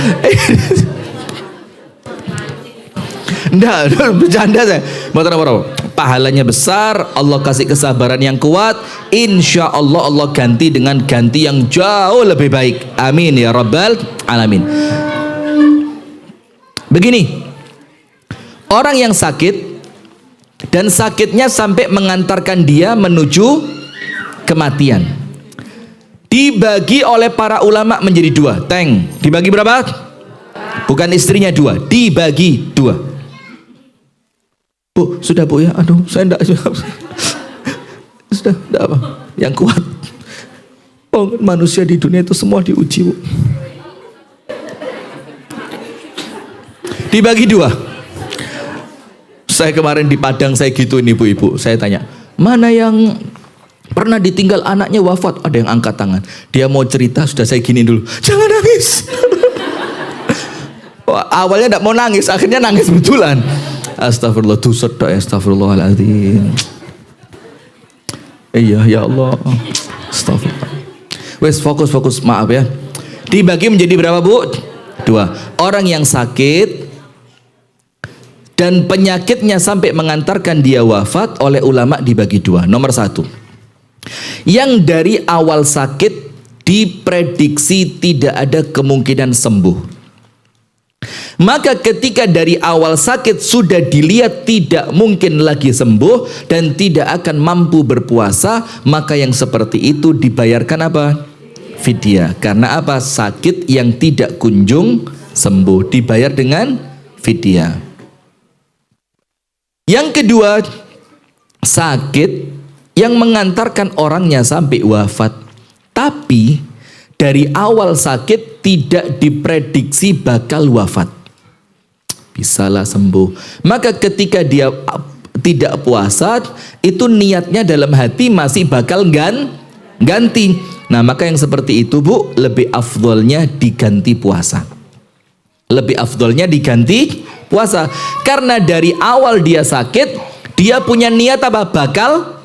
Enggak, bercanda saya. Pahalanya besar, Allah kasih kesabaran yang kuat. Insya Allah Allah ganti dengan ganti yang jauh lebih baik. Amin ya rabbal alamin. Begini, orang yang sakit dan sakitnya sampai mengantarkan dia menuju kematian, dibagi oleh para ulama menjadi 2. Teng, dibagi berapa? Bukan istrinya 2, dibagi 2. Bu, sudah Bu ya, aduh saya enggak sudah enggak apa, yang kuat. Oh, manusia di dunia itu semua diuji Bu. Dibagi 2. Saya kemarin di Padang saya gituin ibu-ibu, saya tanya, mana yang pernah ditinggal anaknya wafat? Ada yang angkat tangan. Dia mau cerita, sudah saya gini dulu, jangan nangis. Wah, awalnya tidak mau nangis, akhirnya nangis betulan. Astagfirullah, dosa tok, astagfirullahaladzim. Iya ya Allah, astagfirullah. Wes fokus, maaf ya. Dibagi menjadi berapa Bu? 2. Orang yang sakit dan penyakitnya sampai mengantarkan dia wafat, oleh ulama dibagi 2. Nomor 1, yang dari awal sakit diprediksi tidak ada kemungkinan sembuh. Maka ketika dari awal sakit sudah dilihat tidak mungkin lagi sembuh dan tidak akan mampu berpuasa, maka yang seperti itu dibayarkan apa? Fidyah. Karena apa? Sakit yang tidak kunjung sembuh, dibayar dengan fidyah. Yang kedua, sakit yang mengantarkan orangnya sampai wafat, tapi dari awal sakit tidak diprediksi bakal wafat. Bisalah sembuh. Maka ketika dia tidak puasa, itu niatnya dalam hati masih bakal ganti. Nah, maka yang seperti itu, Bu, lebih afdolnya diganti puasa. Lebih afdolnya diganti puasa. Karena dari awal dia sakit, dia punya niat apa? Bakal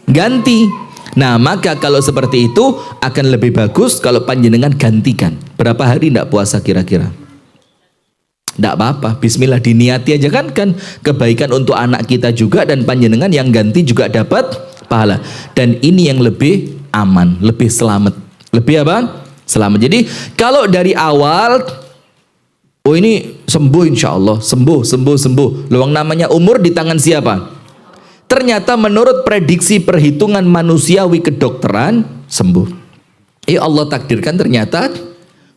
ganti. Nah, maka kalau seperti itu akan lebih bagus kalau panjenengan gantikan. Berapa hari tidak puasa kira-kira? Tidak apa-apa, bismillah, diniati aja kan kebaikan untuk anak kita juga, dan panjenengan yang ganti juga dapat pahala. Dan ini yang lebih aman, lebih selamat. Lebih apa? Selamat. Jadi kalau dari awal, oh ini sembuh insya Allah, sembuh. Luang namanya umur di tangan siapa? Ternyata menurut prediksi perhitungan manusiawi kedokteran sembuh. Allah takdirkan ternyata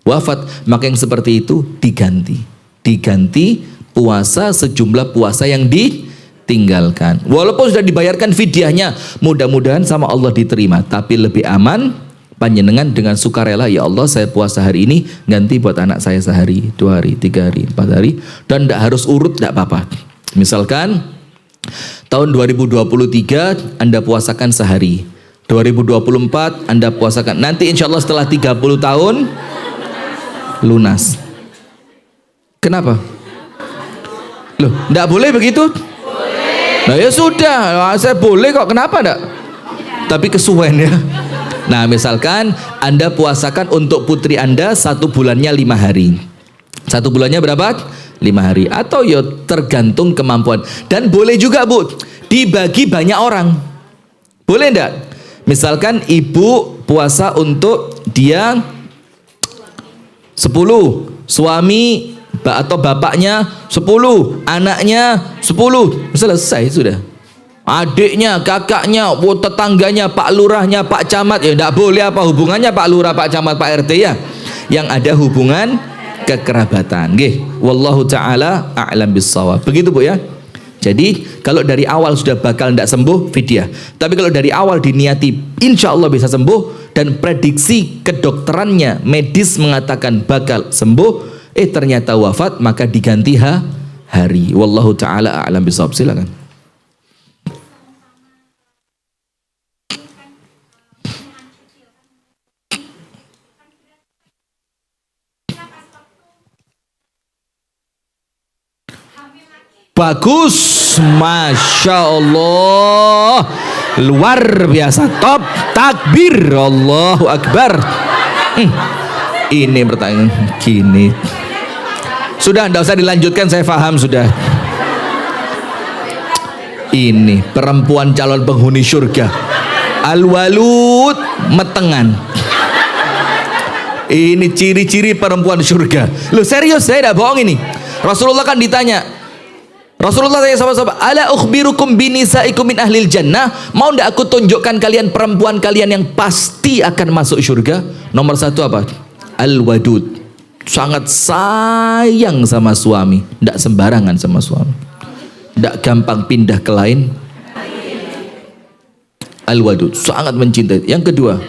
wafat. Maka yang seperti itu diganti puasa sejumlah puasa yang ditinggalkan. Walaupun sudah dibayarkan fidyahnya, mudah-mudahan sama Allah diterima. Tapi lebih aman panjenengan dengan sukarela, ya Allah saya puasa hari ini, ganti buat anak saya sehari, 2 hari, 3 hari, 4 hari, dan tidak harus urut, tidak apa-apa. Misalkan tahun 2023 Anda puasakan sehari, 2024 Anda puasakan, nanti insya Allah setelah 30 tahun lunas. Kenapa? Loh, enggak boleh begitu? Boleh. Nah ya sudah, saya boleh kok, kenapa enggak? Tapi kesuwen ya. Nah, misalkan Anda puasakan untuk putri Anda 1 bulannya 5 hari. 1 bulannya berapa? 5 hari. Atau ya tergantung kemampuan. Dan boleh juga, Bu, dibagi banyak orang. Boleh enggak? Misalkan ibu puasa untuk dia 10, suami atau bapaknya 10, anaknya 10, selesai sudah. Adiknya, kakaknya, tetangganya, Pak Lurahnya, Pak Camat, ya tidak boleh. Apa hubungannya Pak Lurah, Pak Camat, Pak RT ya? Yang ada hubungan kekerabatan. Nggih, wallahu taala a'lam bissawab. Begitu, Bu ya. Jadi kalau dari awal sudah bakal tidak sembuh, fidyah. Tapi kalau dari awal diniati insya Allah bisa sembuh, dan prediksi kedokterannya medis mengatakan bakal sembuh, ternyata wafat, maka diganti hari. Wallahu taala a'lam bishawab. Silakan. Bagus, masya Allah, luar biasa, top, takbir, Allahu Akbar. Ini pertanyaan gini. Sudah, tidak usah dilanjutkan, saya paham sudah. Ini perempuan calon penghuni surga, al-walud, metengan. Ini ciri-ciri perempuan surga. Loh serius, saya tidak bohong ini. Rasulullah kan ditanya, Rasulullah tanya sama sahabat, ala ukhbirukum binisaikum min ahlil jannah, mau ndak aku tunjukkan kalian perempuan kalian yang pasti akan masuk surga? Nomor 1 apa? Al-wadud, sangat sayang sama suami, ndak sembarangan sama suami, ndak gampang pindah ke lain. Al-wadud, sangat mencintai. Yang kedua,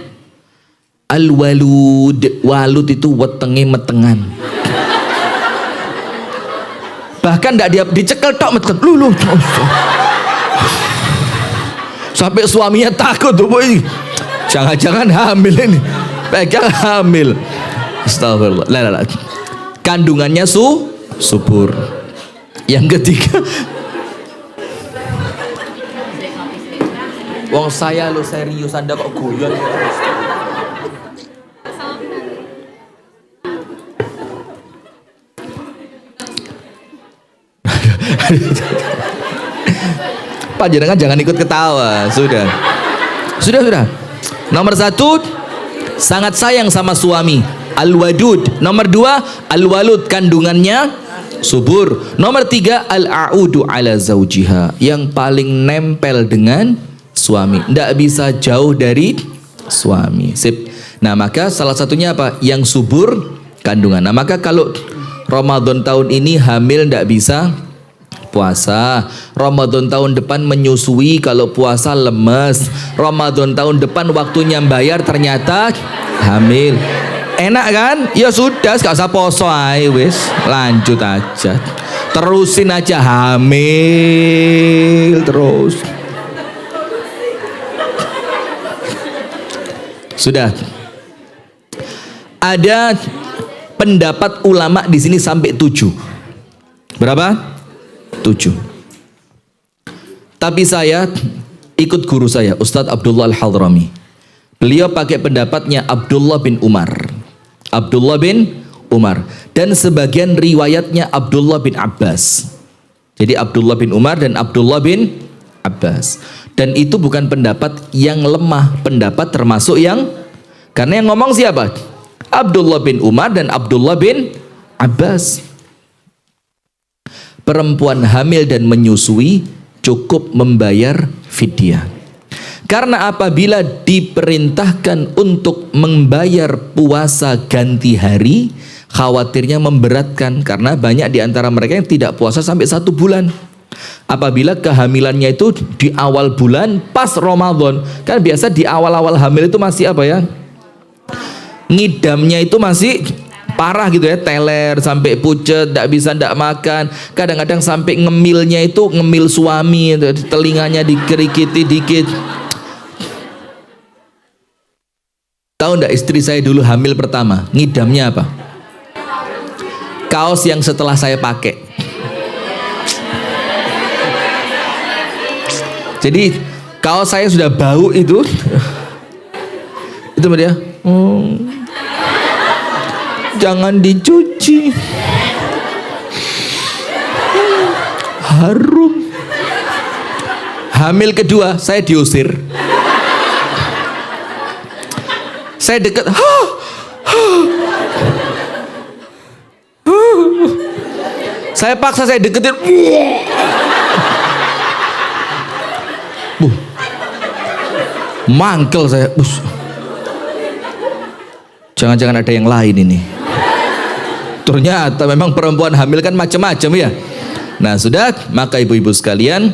al-walud, walud itu wetenge metengan. Bahkan tidak dia dicekel tok meten. Lu. Sampai suaminya takut tuh, boy. Jangan-jangan hamil ini. Pegang hamil. Astagfirullah. Lah. Kandungannya subur. Yang ketiga, wong saya lo serius, Anda kok guyon terus. Panjenengan jangan ikut ketawa. Sudah. Nomor 1, sangat sayang sama suami. al-wadud. Nomor 2 al-walud, kandungannya subur. Nomor 3 al-a'udu ala zaujiha, yang paling nempel dengan suami, tidak bisa jauh dari suami. Sip. Nah, maka salah satunya apa? Yang subur kandungan. Nah, maka kalau Ramadan tahun ini hamil tidak bisa puasa, Ramadan tahun depan menyusui, kalau puasa lemes, Ramadan tahun depan waktunya bayar ternyata hamil. Enak kan? Ya sudah, gak usah poso aja wis, lanjut aja, terusin aja hamil terus. Sudah. Ada pendapat ulama di sini sampai 7. Berapa? 7. Tapi saya ikut guru saya, Ustadz Abdullah Al-Hadrami. Beliau pakai pendapatnya Abdullah bin Umar. Abdullah bin Umar. Dan sebagian riwayatnya Abdullah bin Abbas. Jadi Abdullah bin Umar dan Abdullah bin Abbas. Dan itu bukan pendapat yang lemah, pendapat termasuk yang, karena yang ngomong siapa? Abdullah bin Umar dan Abdullah bin Abbas. Perempuan hamil dan menyusui cukup membayar fidyah. Karena apabila diperintahkan untuk membayar puasa ganti hari, khawatirnya memberatkan, karena banyak di antara mereka yang tidak puasa sampai 1 bulan. Apabila kehamilannya itu di awal bulan pas Ramadan, kan biasa di awal-awal hamil itu masih apa ya, ngidamnya itu masih parah gitu ya, teler sampai pucet, tidak bisa, tidak makan, kadang-kadang sampai ngemilnya itu ngemil suami, telinganya dikerikiti dikit. Tahu ndak istri saya dulu hamil pertama, ngidamnya apa? Kaos yang setelah saya pakai. Jadi kaos saya sudah bau itu dia, jangan dicuci, harum. Hamil kedua saya diusir. Saya dekat, saya paksa, saya deketin, mangkel saya, jangan-jangan ada yang lain ini. Ternyata memang perempuan hamil kan macam-macam ya. Nah sudah, maka ibu-ibu sekalian,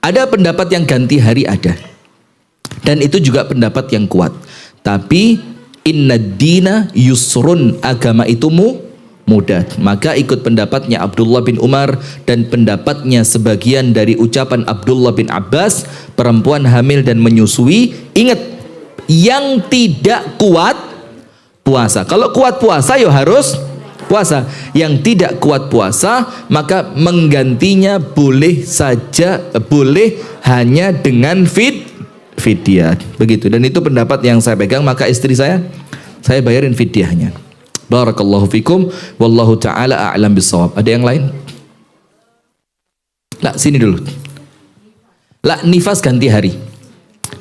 ada pendapat yang ganti hari ada, dan itu juga pendapat yang kuat. Tapi inna dina yusrun, agama itu mudah. Maka ikut pendapatnya Abdullah bin Umar dan pendapatnya sebagian dari ucapan Abdullah bin Abbas, perempuan hamil dan menyusui, ingat, yang tidak kuat puasa. Kalau kuat puasa ya harus puasa. Yang tidak kuat puasa maka menggantinya boleh saja, boleh hanya dengan fidyah. Begitu, dan itu pendapat yang saya pegang. Maka istri saya bayarin fidyahnya. Barakallahu fikum, wallahu ta'ala a'lam bissawab. Ada yang lain? Lah, sini dulu. Lah, nifas ganti hari.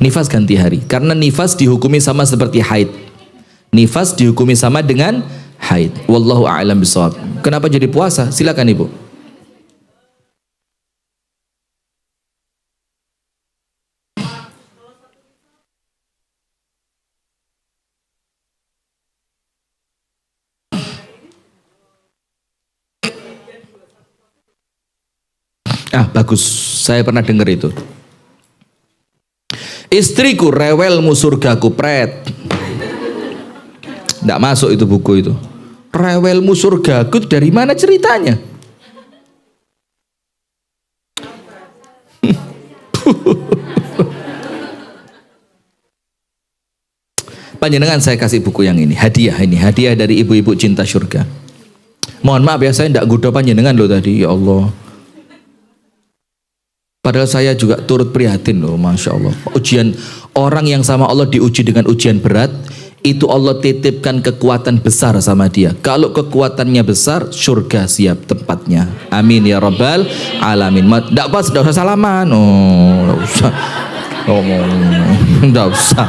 Nifas ganti hari. Karena nifas dihukumi sama seperti haid. Nifas dihukumi sama dengan haid. Wallahu a'lam bissawab. Kenapa jadi puasa? Silakan Ibu. Bagus, saya pernah dengar itu. Istriku rewelmu surgaku, pret. Nggak masuk itu buku itu. Rewelmu surgaku dari mana ceritanya? Panjenengan saya kasih buku yang ini, hadiah dari ibu-ibu cinta surga. Mohon maaf ya, saya nggak gudo panjenengan loh tadi, ya Allah. Padahal saya juga turut prihatin loh, Masya Allah. Ujian, orang yang sama Allah diuji dengan ujian berat, itu Allah titipkan kekuatan besar sama dia. Kalau kekuatannya besar, surga siap tempatnya. Amin ya Rabbal Alamin. Tidak usah salaman. Oh, tidak usah. Tidak usah.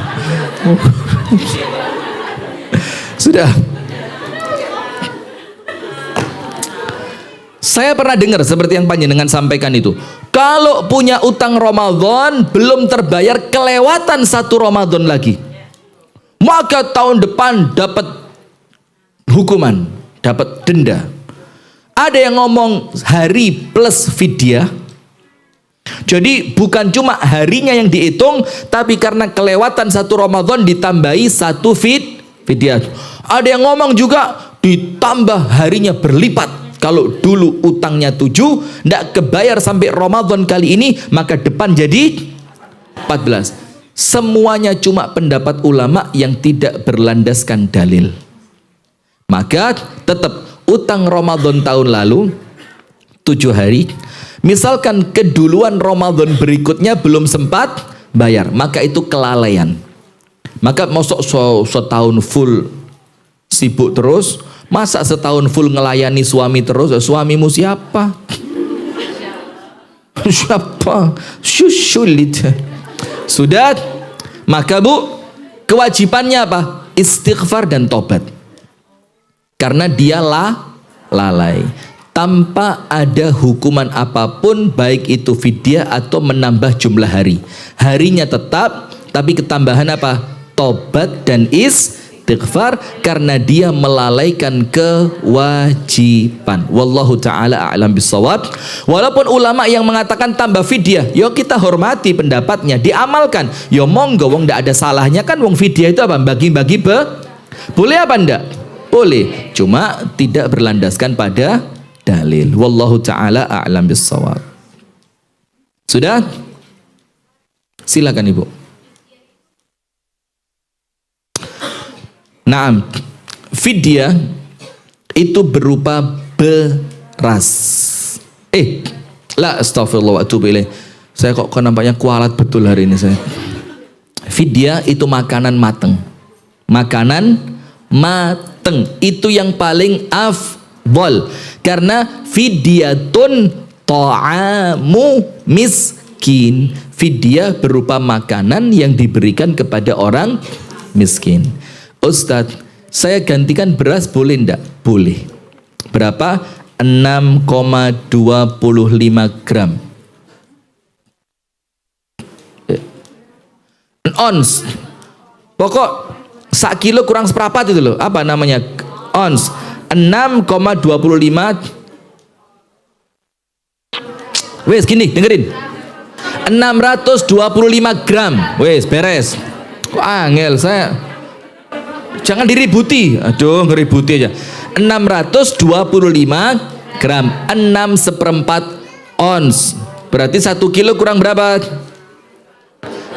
Sudah. Saya pernah dengar seperti yang panjenengan sampaikan itu. Kalau punya utang Ramadan belum terbayar kelewatan satu Ramadan lagi, maka tahun depan dapat hukuman, dapat denda. Ada yang ngomong hari plus fidyah. Jadi bukan cuma harinya yang dihitung, tapi karena kelewatan satu Ramadan ditambahi satu fidyah. Ada yang ngomong juga ditambah harinya berlipat. Kalau dulu utangnya 7, tidak kebayar sampai Ramadan kali ini, maka depan jadi 14. Semuanya cuma pendapat ulama yang tidak berlandaskan dalil. Maka tetap utang Ramadan tahun lalu 7 hari, misalkan keduluan Ramadan berikutnya belum sempat bayar, maka itu kelalaian. Maka masuk setahun full sibuk terus, masa setahun full ngelayani suami terus? Suamimu siapa? Siapa? Sulit. Sudah, maka Bu, kewajibannya apa? Istighfar dan tobat. Karena dia lalai. Tanpa ada hukuman apapun, baik itu fidyah atau menambah jumlah hari. Harinya tetap, tapi ketambahan apa? Tobat dan istighfar, karena dia melalaikan kewajiban. Wallahu ta'ala a'lam bissawab. Walaupun ulama yang mengatakan tambah fidyah, yo kita hormati pendapatnya, diamalkan. Yo monggo, wong ndak ada salahnya kan, wong fidyah itu apa? Bagi-bagi boleh apa ndak? Boleh, cuma tidak berlandaskan pada dalil. Wallahu ta'ala a'lam bissawab. Sudah? Silakan Ibu. Naam, fidyah itu berupa beras. Astagfirullah wa atubu ilaih. Saya kok nampaknya kualat betul hari ini saya. Fidyah itu makanan mateng. Makanan mateng itu yang paling afdal, karena fidyatun ta'amu miskin. Fidyah berupa makanan yang diberikan kepada orang miskin. Ustadz, saya gantikan beras boleh enggak? Boleh. Berapa? 6,25 gram. Ons. Pokok sak kilo kurang seperempat itu loh. Apa namanya? Ons. 6,25. Wes gini, dengerin. 625 gram. Wes beres. Kok angel saya. Jangan diributi. Aduh, ngeributi aja. 625 gram, 6/4 ons. Berarti 1 kilo kurang berapa?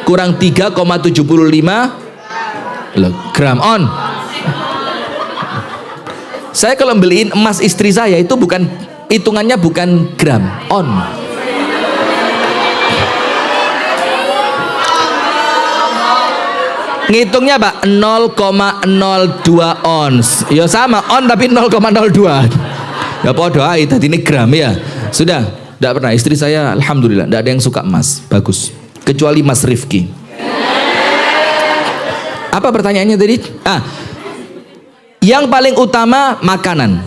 Kurang 3,75 gram on. Saya kalau beliin emas istri saya itu bukan, hitungannya bukan gram, on. Ngitungnya Pak 0,02 ons. Ya sama on tapi 0,02. Ya podo ae tadi ini gram ya. Sudah, tidak pernah istri saya alhamdulillah tidak ada yang suka emas. Bagus. Kecuali Mas Rifki. Apa pertanyaannya tadi? Yang paling utama makanan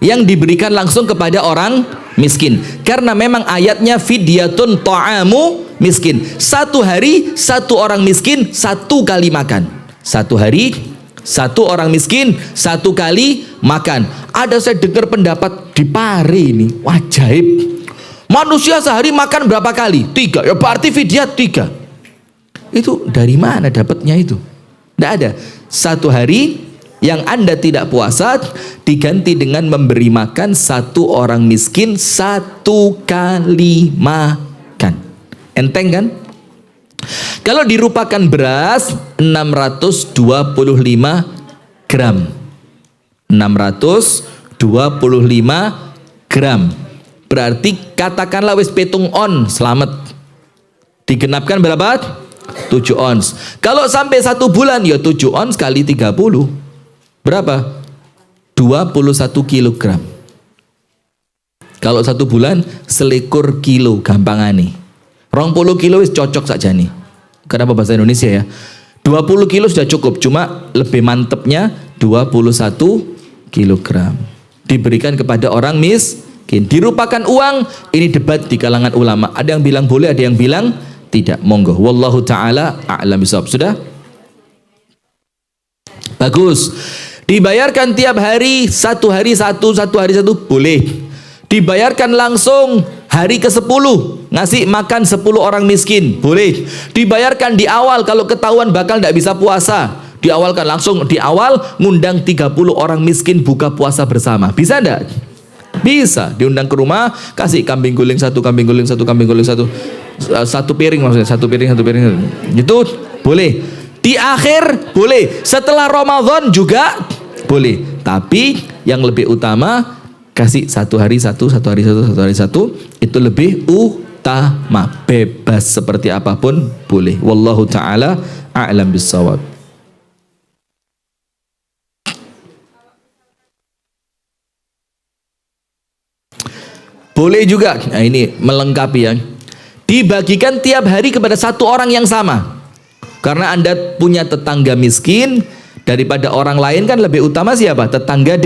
yang diberikan langsung kepada orang miskin, karena memang ayatnya fidyatun ta'amu miskin. 1 hari 1 orang miskin 1 kali makan. 1 hari 1 orang miskin 1 kali makan. Ada saya dengar pendapat di Pare ini, ajaib. Manusia sehari makan berapa kali? 3. Ya berarti fidyah 3. Itu dari mana dapatnya itu? Tidak ada. 1 hari yang Anda tidak puasa diganti dengan memberi makan 1 orang miskin 1 kali makan. Enteng kan? Kalau dirupakan beras 625 gram. 625 gram. Berarti katakanlah wis petung on, selamat. Digenapkan berapa? 7 ons. Kalau sampai 1 bulan ya 7 ons kali 30. Berapa? 21 kilogram. Kalau 1 bulan 21 kilo gampangane. 20 kilo wis cocok saja nih. Kenapa bahasa Indonesia ya? 20 kilo sudah cukup, cuma lebih mantepnya 21 kilogram. Diberikan kepada orang miskin. Dirupakan uang, ini debat di kalangan ulama. Ada yang bilang boleh, ada yang bilang tidak. Monggo. Wallahu taala a'lam bishawab. Sudah? Bagus. Dibayarkan tiap hari, satu hari satu boleh. Dibayarkan langsung hari ke-10, ngasih makan 10 orang miskin, boleh. Dibayarkan di awal kalau ketahuan bakal tidak bisa puasa, diawalkan langsung di awal ngundang 30 orang miskin buka puasa bersama. Bisa enggak? Bisa. Diundang ke rumah, kasih kambing guling satu, kambing guling satu, kambing guling satu, satu piring maksudnya, satu piring. Itu boleh. Di akhir boleh. Setelah Ramadan juga boleh. Tapi yang lebih utama kasih satu hari satu, itu lebih utama. Bebas seperti apapun boleh. Wallahu taala a'lam bissawab. Boleh juga, nah ini melengkapi ya, dibagikan tiap hari kepada satu orang yang sama. Karena Anda punya tetangga miskin, daripada orang lain kan lebih utama siapa? Tetangga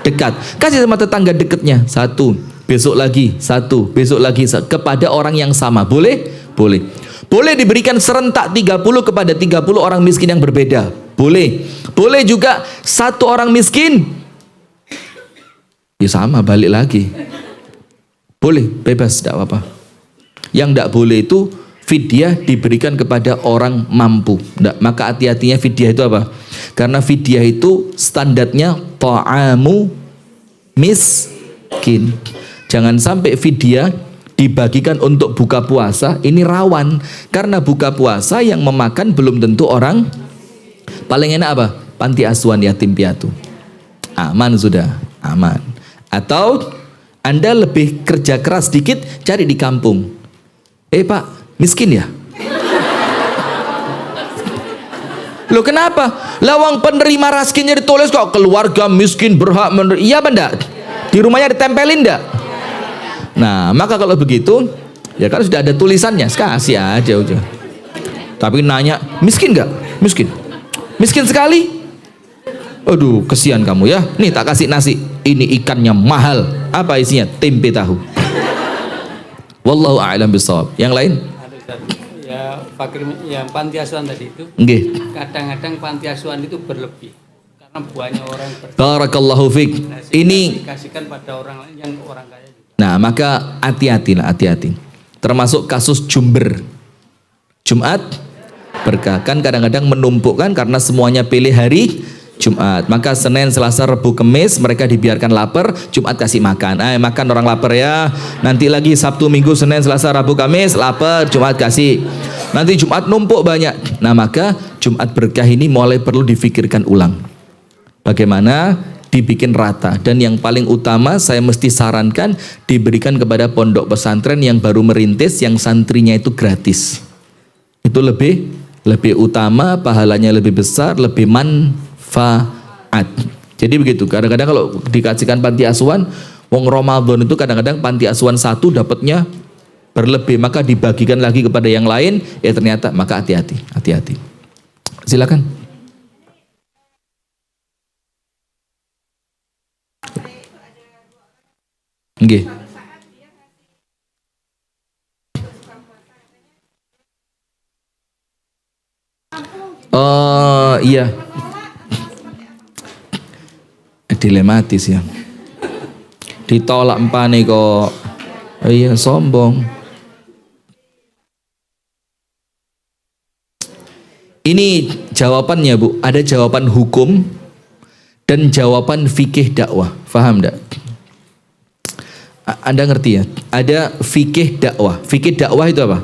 dekat. Kasih sama tetangga dekatnya satu, besok lagi satu, besok lagi kepada orang yang sama. Boleh? Boleh. Boleh diberikan serentak 30 kepada 30 orang miskin yang berbeda. Boleh. Boleh juga satu orang miskin, ya sama balik lagi. Boleh, bebas, tidak apa-apa. Yang tidak boleh itu fidyah diberikan kepada orang mampu. Nggak, maka hati-hatinya fidyah itu apa? Karena fidyah itu standarnya ta'amu miskin. Jangan sampai fidyah dibagikan untuk buka puasa, ini rawan. Karena buka puasa yang memakan belum tentu orang. Paling enak apa? Panti asuhan yatim piatu. Aman sudah, aman. Atau Anda lebih kerja keras sedikit, cari di kampung. Pak, miskin ya? Loh kenapa? Lawang penerima raskinnya ditulis kok, keluarga miskin berhak menerima. Iya benda? Di rumahnya ditempelin enggak? Nah, maka kalau begitu, ya kan sudah ada tulisannya, kasih aja udah. Tapi nanya, miskin enggak? Miskin. Miskin sekali? Aduh, kesian kamu ya. Nih tak kasih nasi. Ini ikannya mahal. Apa isinya? Tempe tahu. Wallahu a'lam bishawab. Yang lain? Ya fakir yang panti asuhan tadi itu. Nggih. Kadang-kadang panti asuhan itu berlebih karena banyak orang Barakallahu fik. Ini dikasihkan pada orang lain yang orang kaya juga. nah, maka hati-hatilah, hati-hati. Termasuk kasus Jumber. Jumat berkah kan kadang-kadang menumpukkan karena semuanya pilih hari Jumat. Maka Senin, Selasa, Rabu, Kamis mereka dibiarkan lapar, Jumat kasih makan. Makan orang lapar ya. Nanti lagi Sabtu, Minggu, Senin, Selasa, Rabu, Kamis lapar, Jumat kasih. Nanti Jumat numpuk banyak. Nah, maka Jumat berkah ini mulai perlu difikirkan ulang. Bagaimana dibikin rata, dan yang paling utama saya mesti sarankan diberikan kepada pondok pesantren yang baru merintis, yang santrinya itu gratis. Itu lebih utama, pahalanya lebih besar, lebih manfaat. Jadi begitu. Kadang-kadang kalau dikasihkan panti asuhan, wong Ramadan itu kadang-kadang panti asuhan satu dapatnya berlebih, maka dibagikan lagi kepada yang lain, ya ternyata, maka hati-hati. Silakan. Nggih. Oh iya, dilematis ya. Ditolak empane kok. Oh, iya sombong. Ini jawabannya Bu, ada jawaban hukum dan jawaban fikih dakwah. Faham enggak? Anda ngerti ya? Ada fikih dakwah. Fikih dakwah itu apa?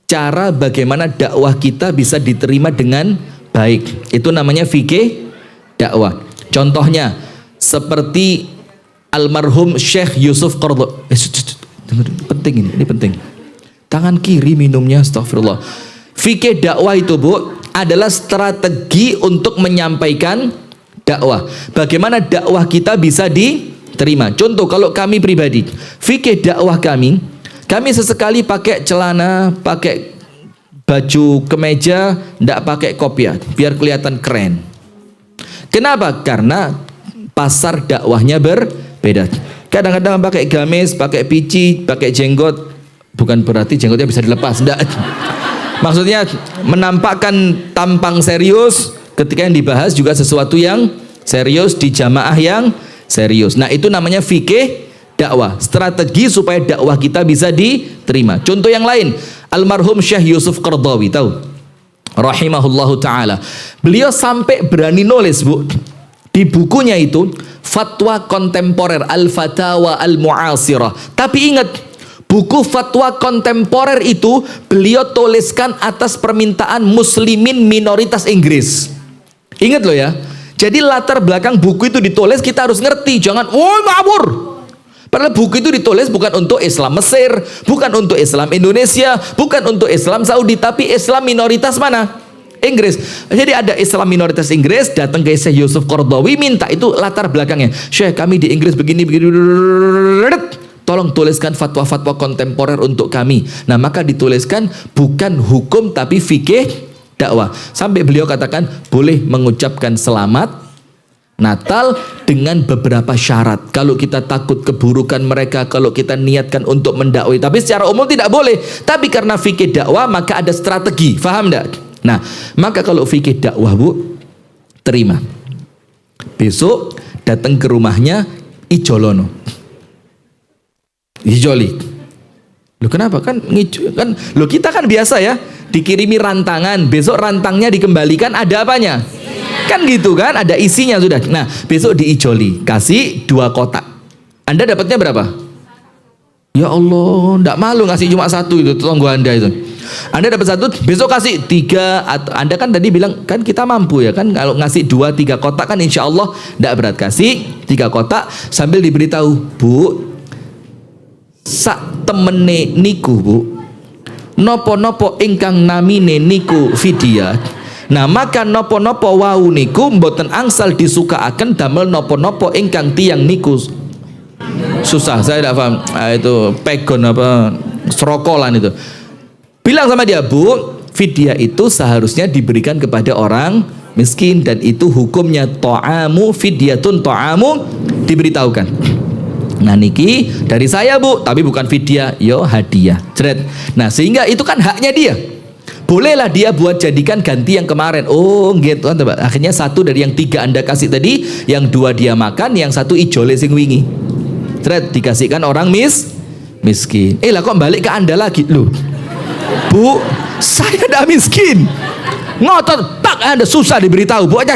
Cara bagaimana dakwah kita bisa diterima dengan baik. Itu namanya fikih dakwah. Contohnya seperti almarhum Syekh Yusuf Qaradawi. Penting ini penting. Tangan kiri minumnya, astagfirullah. Fikih dakwah itu Bu adalah strategi untuk menyampaikan dakwah. Bagaimana dakwah kita bisa diterima. Contoh kalau kami pribadi, fikih dakwah kami sesekali pakai celana, pakai baju kemeja, ndak pakai kopiah, biar kelihatan keren. Kenapa? Karena pasar dakwahnya berbeda. Kadang-kadang pakai gamis, pakai pici, pakai jenggot. Bukan berarti jenggotnya bisa dilepas, enggak. Maksudnya menampakkan tampang serius ketika yang dibahas juga sesuatu yang serius di jamaah yang serius. Nah, itu namanya fikih dakwah, strategi supaya dakwah kita bisa diterima. Contoh yang lain, almarhum Syekh Yusuf Qaradawi, tahu? Rahimahullahu taala. Beliau sampai berani nulis, Bu, di bukunya itu fatwa kontemporer, al-fatawa al-mu'asirah. Tapi ingat, buku fatwa kontemporer itu beliau tuliskan atas permintaan muslimin minoritas Inggris. Ingat loh ya. Jadi latar belakang buku itu ditulis kita harus ngerti, jangan ngawur. Padahal buku itu ditulis bukan untuk Islam Mesir, bukan untuk Islam Indonesia, bukan untuk Islam Saudi, tapi Islam minoritas mana? Inggris. Jadi ada Islam minoritas Inggris datang ke Syekh Yusuf Qaradawi minta itu latar belakangnya. Syekh, kami di Inggris begini. Tolong tuliskan fatwa-fatwa kontemporer untuk kami. Nah, maka dituliskan bukan hukum tapi fikih dakwah. Sampai beliau katakan boleh mengucapkan selamat Natal dengan beberapa syarat. Kalau kita takut keburukan mereka, kalau kita niatkan untuk mendakwai, tapi secara umum tidak boleh. Tapi karena fikih dakwah maka ada strategi. Faham enggak? Nah, maka kalau fikih dakwah, Bu, terima. Besok datang ke rumahnya ijolono. Ijoli. Loh kenapa? Kan loh kita kan biasa ya, dikirimi rantangan, besok rantangnya dikembalikan ada apanya? Kan gitu kan, ada isinya sudah. Nah, besok diijoli, kasih 2 kotak. Anda dapatnya berapa? Ya Allah, ndak malu ngasih cuma 1 itu tonggo Anda itu. Anda dapat 1, besok kasih 3. Atau Anda kan tadi bilang kan kita mampu ya kan, kalau ngasih 2-3 kotak kan insya Allah ndak berat. Kasih 3 kotak sambil diberitahu, Bu, sak temene niku, Bu, nopo-nopo ingkang namine niku vidya. Nah, maka nopo-nopo wau niku mboten angsal disukaaken damel nopo-nopo ingkang tiyang niku susah, saya tidak paham. Itu pegon apa serokolan itu. Bilang sama dia, Bu, vidya itu seharusnya diberikan kepada orang miskin dan itu hukumnya ta'amu fidyatun ta'amu, diberitahukan. Nah, niki dari saya, Bu, tapi bukan vidya, yo hadiah. Jret. Nah, sehingga itu kan haknya dia. Bolehlah dia buat jadikan ganti yang kemarin. Oh gitu kan. Akhirnya 1 dari yang 3 Anda kasih tadi, yang 2 dia makan, yang 1 ijole sing wingi. Thread dikasihkan orang miskin. Lah kok balik ke Anda lagi? Loh, Bu, saya tidak miskin. Ngotot, tak Anda susah diberitahu. Bu aja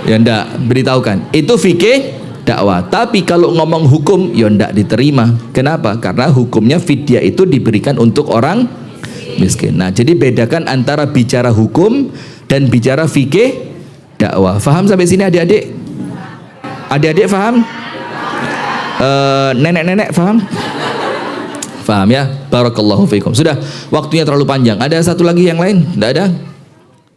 ya ndak beritahukan. Itu fikih dakwah. Tapi kalau ngomong hukum ya ndak diterima. Kenapa? Karena hukumnya fidyah itu diberikan untuk orang miskin. Nah, jadi bedakan antara bicara hukum dan bicara fikih dakwah. Faham sampai sini adik-adik? Adik-adik faham? Nenek-nenek faham? Faham ya? Barakallahu fiikum. Sudah, waktunya terlalu panjang. Ada satu lagi yang lain? Tidak ada?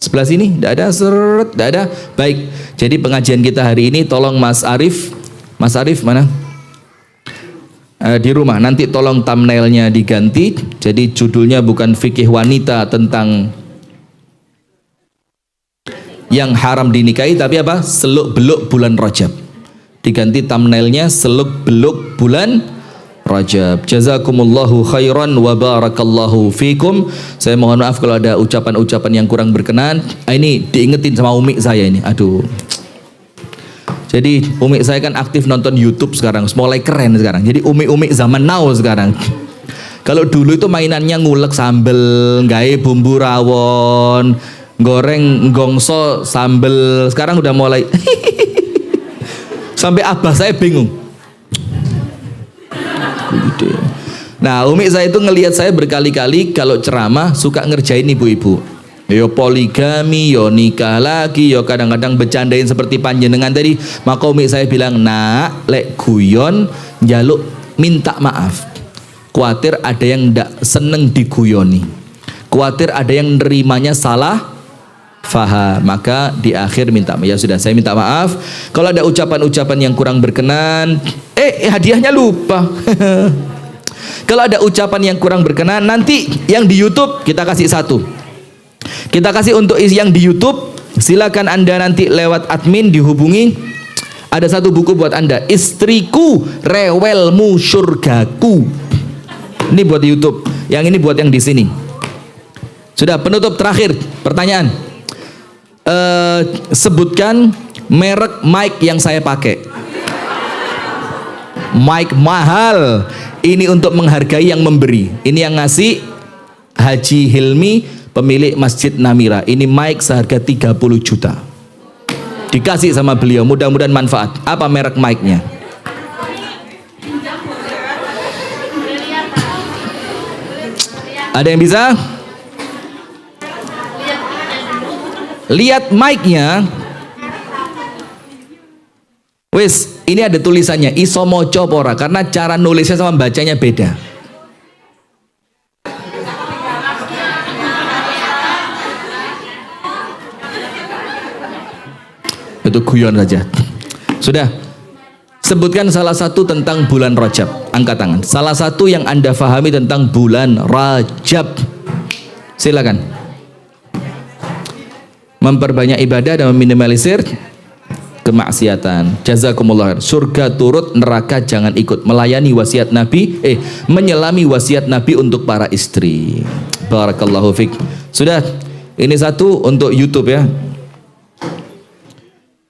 Sebelah sini? Tidak ada? Seret? Tidak ada? Baik. Jadi pengajian kita hari ini tolong Mas Arif. Mas Arif mana? Di rumah nanti tolong thumbnailnya diganti, jadi judulnya bukan fikih wanita tentang yang haram dinikahi, tapi apa? Seluk beluk bulan Rajab. Diganti thumbnailnya seluk beluk bulan Rajab. Jazakumullahu khairan wa barakallahu fikum. Saya mohon maaf kalau ada ucapan-ucapan yang kurang berkenan. Ini diingetin sama umi saya ini. Aduh. Jadi umi saya kan aktif nonton YouTube sekarang, mulai keren sekarang. Jadi umi-umi zaman now sekarang. Kalau dulu itu mainannya ngulek sambel, gawe bumbu rawon, goreng gongso sambel. Sekarang udah mulai sampai abah saya bingung. Nah, umi saya itu ngelihat saya berkali-kali kalau ceramah suka ngerjain ibu-ibu. Yo poligami, yo nikah lagi, yo kadang-kadang bercandain seperti panjenengan tadi. Maka umi saya bilang, nak, lek guyon njaluk minta maaf. Kuatir ada yang ndak seneng diguyoni. Kuatir ada yang nerimanya salah faham. Maka di akhir minta maaf. Ya sudah, saya minta maaf. Kalau ada ucapan-ucapan yang kurang berkenan, hadiahnya lupa. Kalau ada ucapan yang kurang berkenan, nanti yang di YouTube kita kasih 1. Kita kasih untuk yang di YouTube, silakan Anda nanti lewat admin dihubungi. Ada satu buku buat Anda, Istriku Rewelmu Surgaku. Ini buat YouTube, yang ini buat yang di sini. Sudah, penutup terakhir, pertanyaan. Sebutkan merek mic yang saya pakai. Mic mahal. Ini untuk menghargai yang memberi. Ini yang ngasih Haji Hilmi, pemilik Masjid Namira. Ini mic seharga 30 juta. Dikasih sama beliau, mudah-mudahan manfaat. Apa merek mic-nya? Ada yang bisa? Lihat mic-nya. Wis, ini ada tulisannya iso moco pora, karena cara nulisnya sama bacanya beda. Itu guyon saja. Sudah. Sebutkan salah satu tentang bulan Rajab. Angkat tangan. Salah satu yang Anda fahami tentang bulan Rajab. Silakan. Memperbanyak ibadah dan meminimalisir kemaksiatan. Jazakumullah. Surga turut, neraka jangan ikut. Melayani wasiat Nabi, menyelami wasiat Nabi untuk para istri. Barakallahu fiik. Sudah. Ini satu untuk YouTube ya.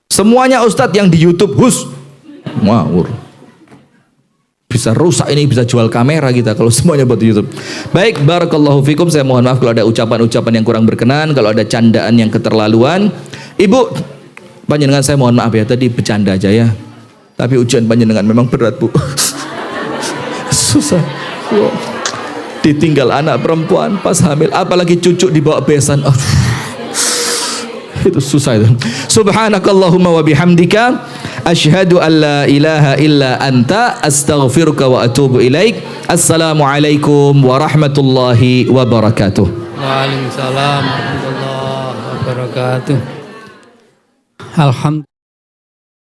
Semuanya ustadz yang di YouTube ngawur. Bisa rusak ini, bisa jual kamera kita kalau semuanya buat YouTube. Baik, barakallahu fikum. Saya mohon maaf kalau ada ucapan-ucapan yang kurang berkenan, kalau ada candaan yang keterlaluan. Ibu, panjenengan saya mohon maaf ya, tadi bercanda aja ya. Tapi ujian panjenengan memang berat, Bu. Susah. Ditinggal anak perempuan pas hamil, apalagi cucu dibawa besan. Itu susah itu. Subhanakallahumma wa bihamdika asyhadu an la ilaha illa anta astaghfiruka wa atubu ilaik. Assalamualaikum warahmatullahi wabarakatuh. Waalaikumsalam warahmatullahi wabarakatuh. Alhamdulillah.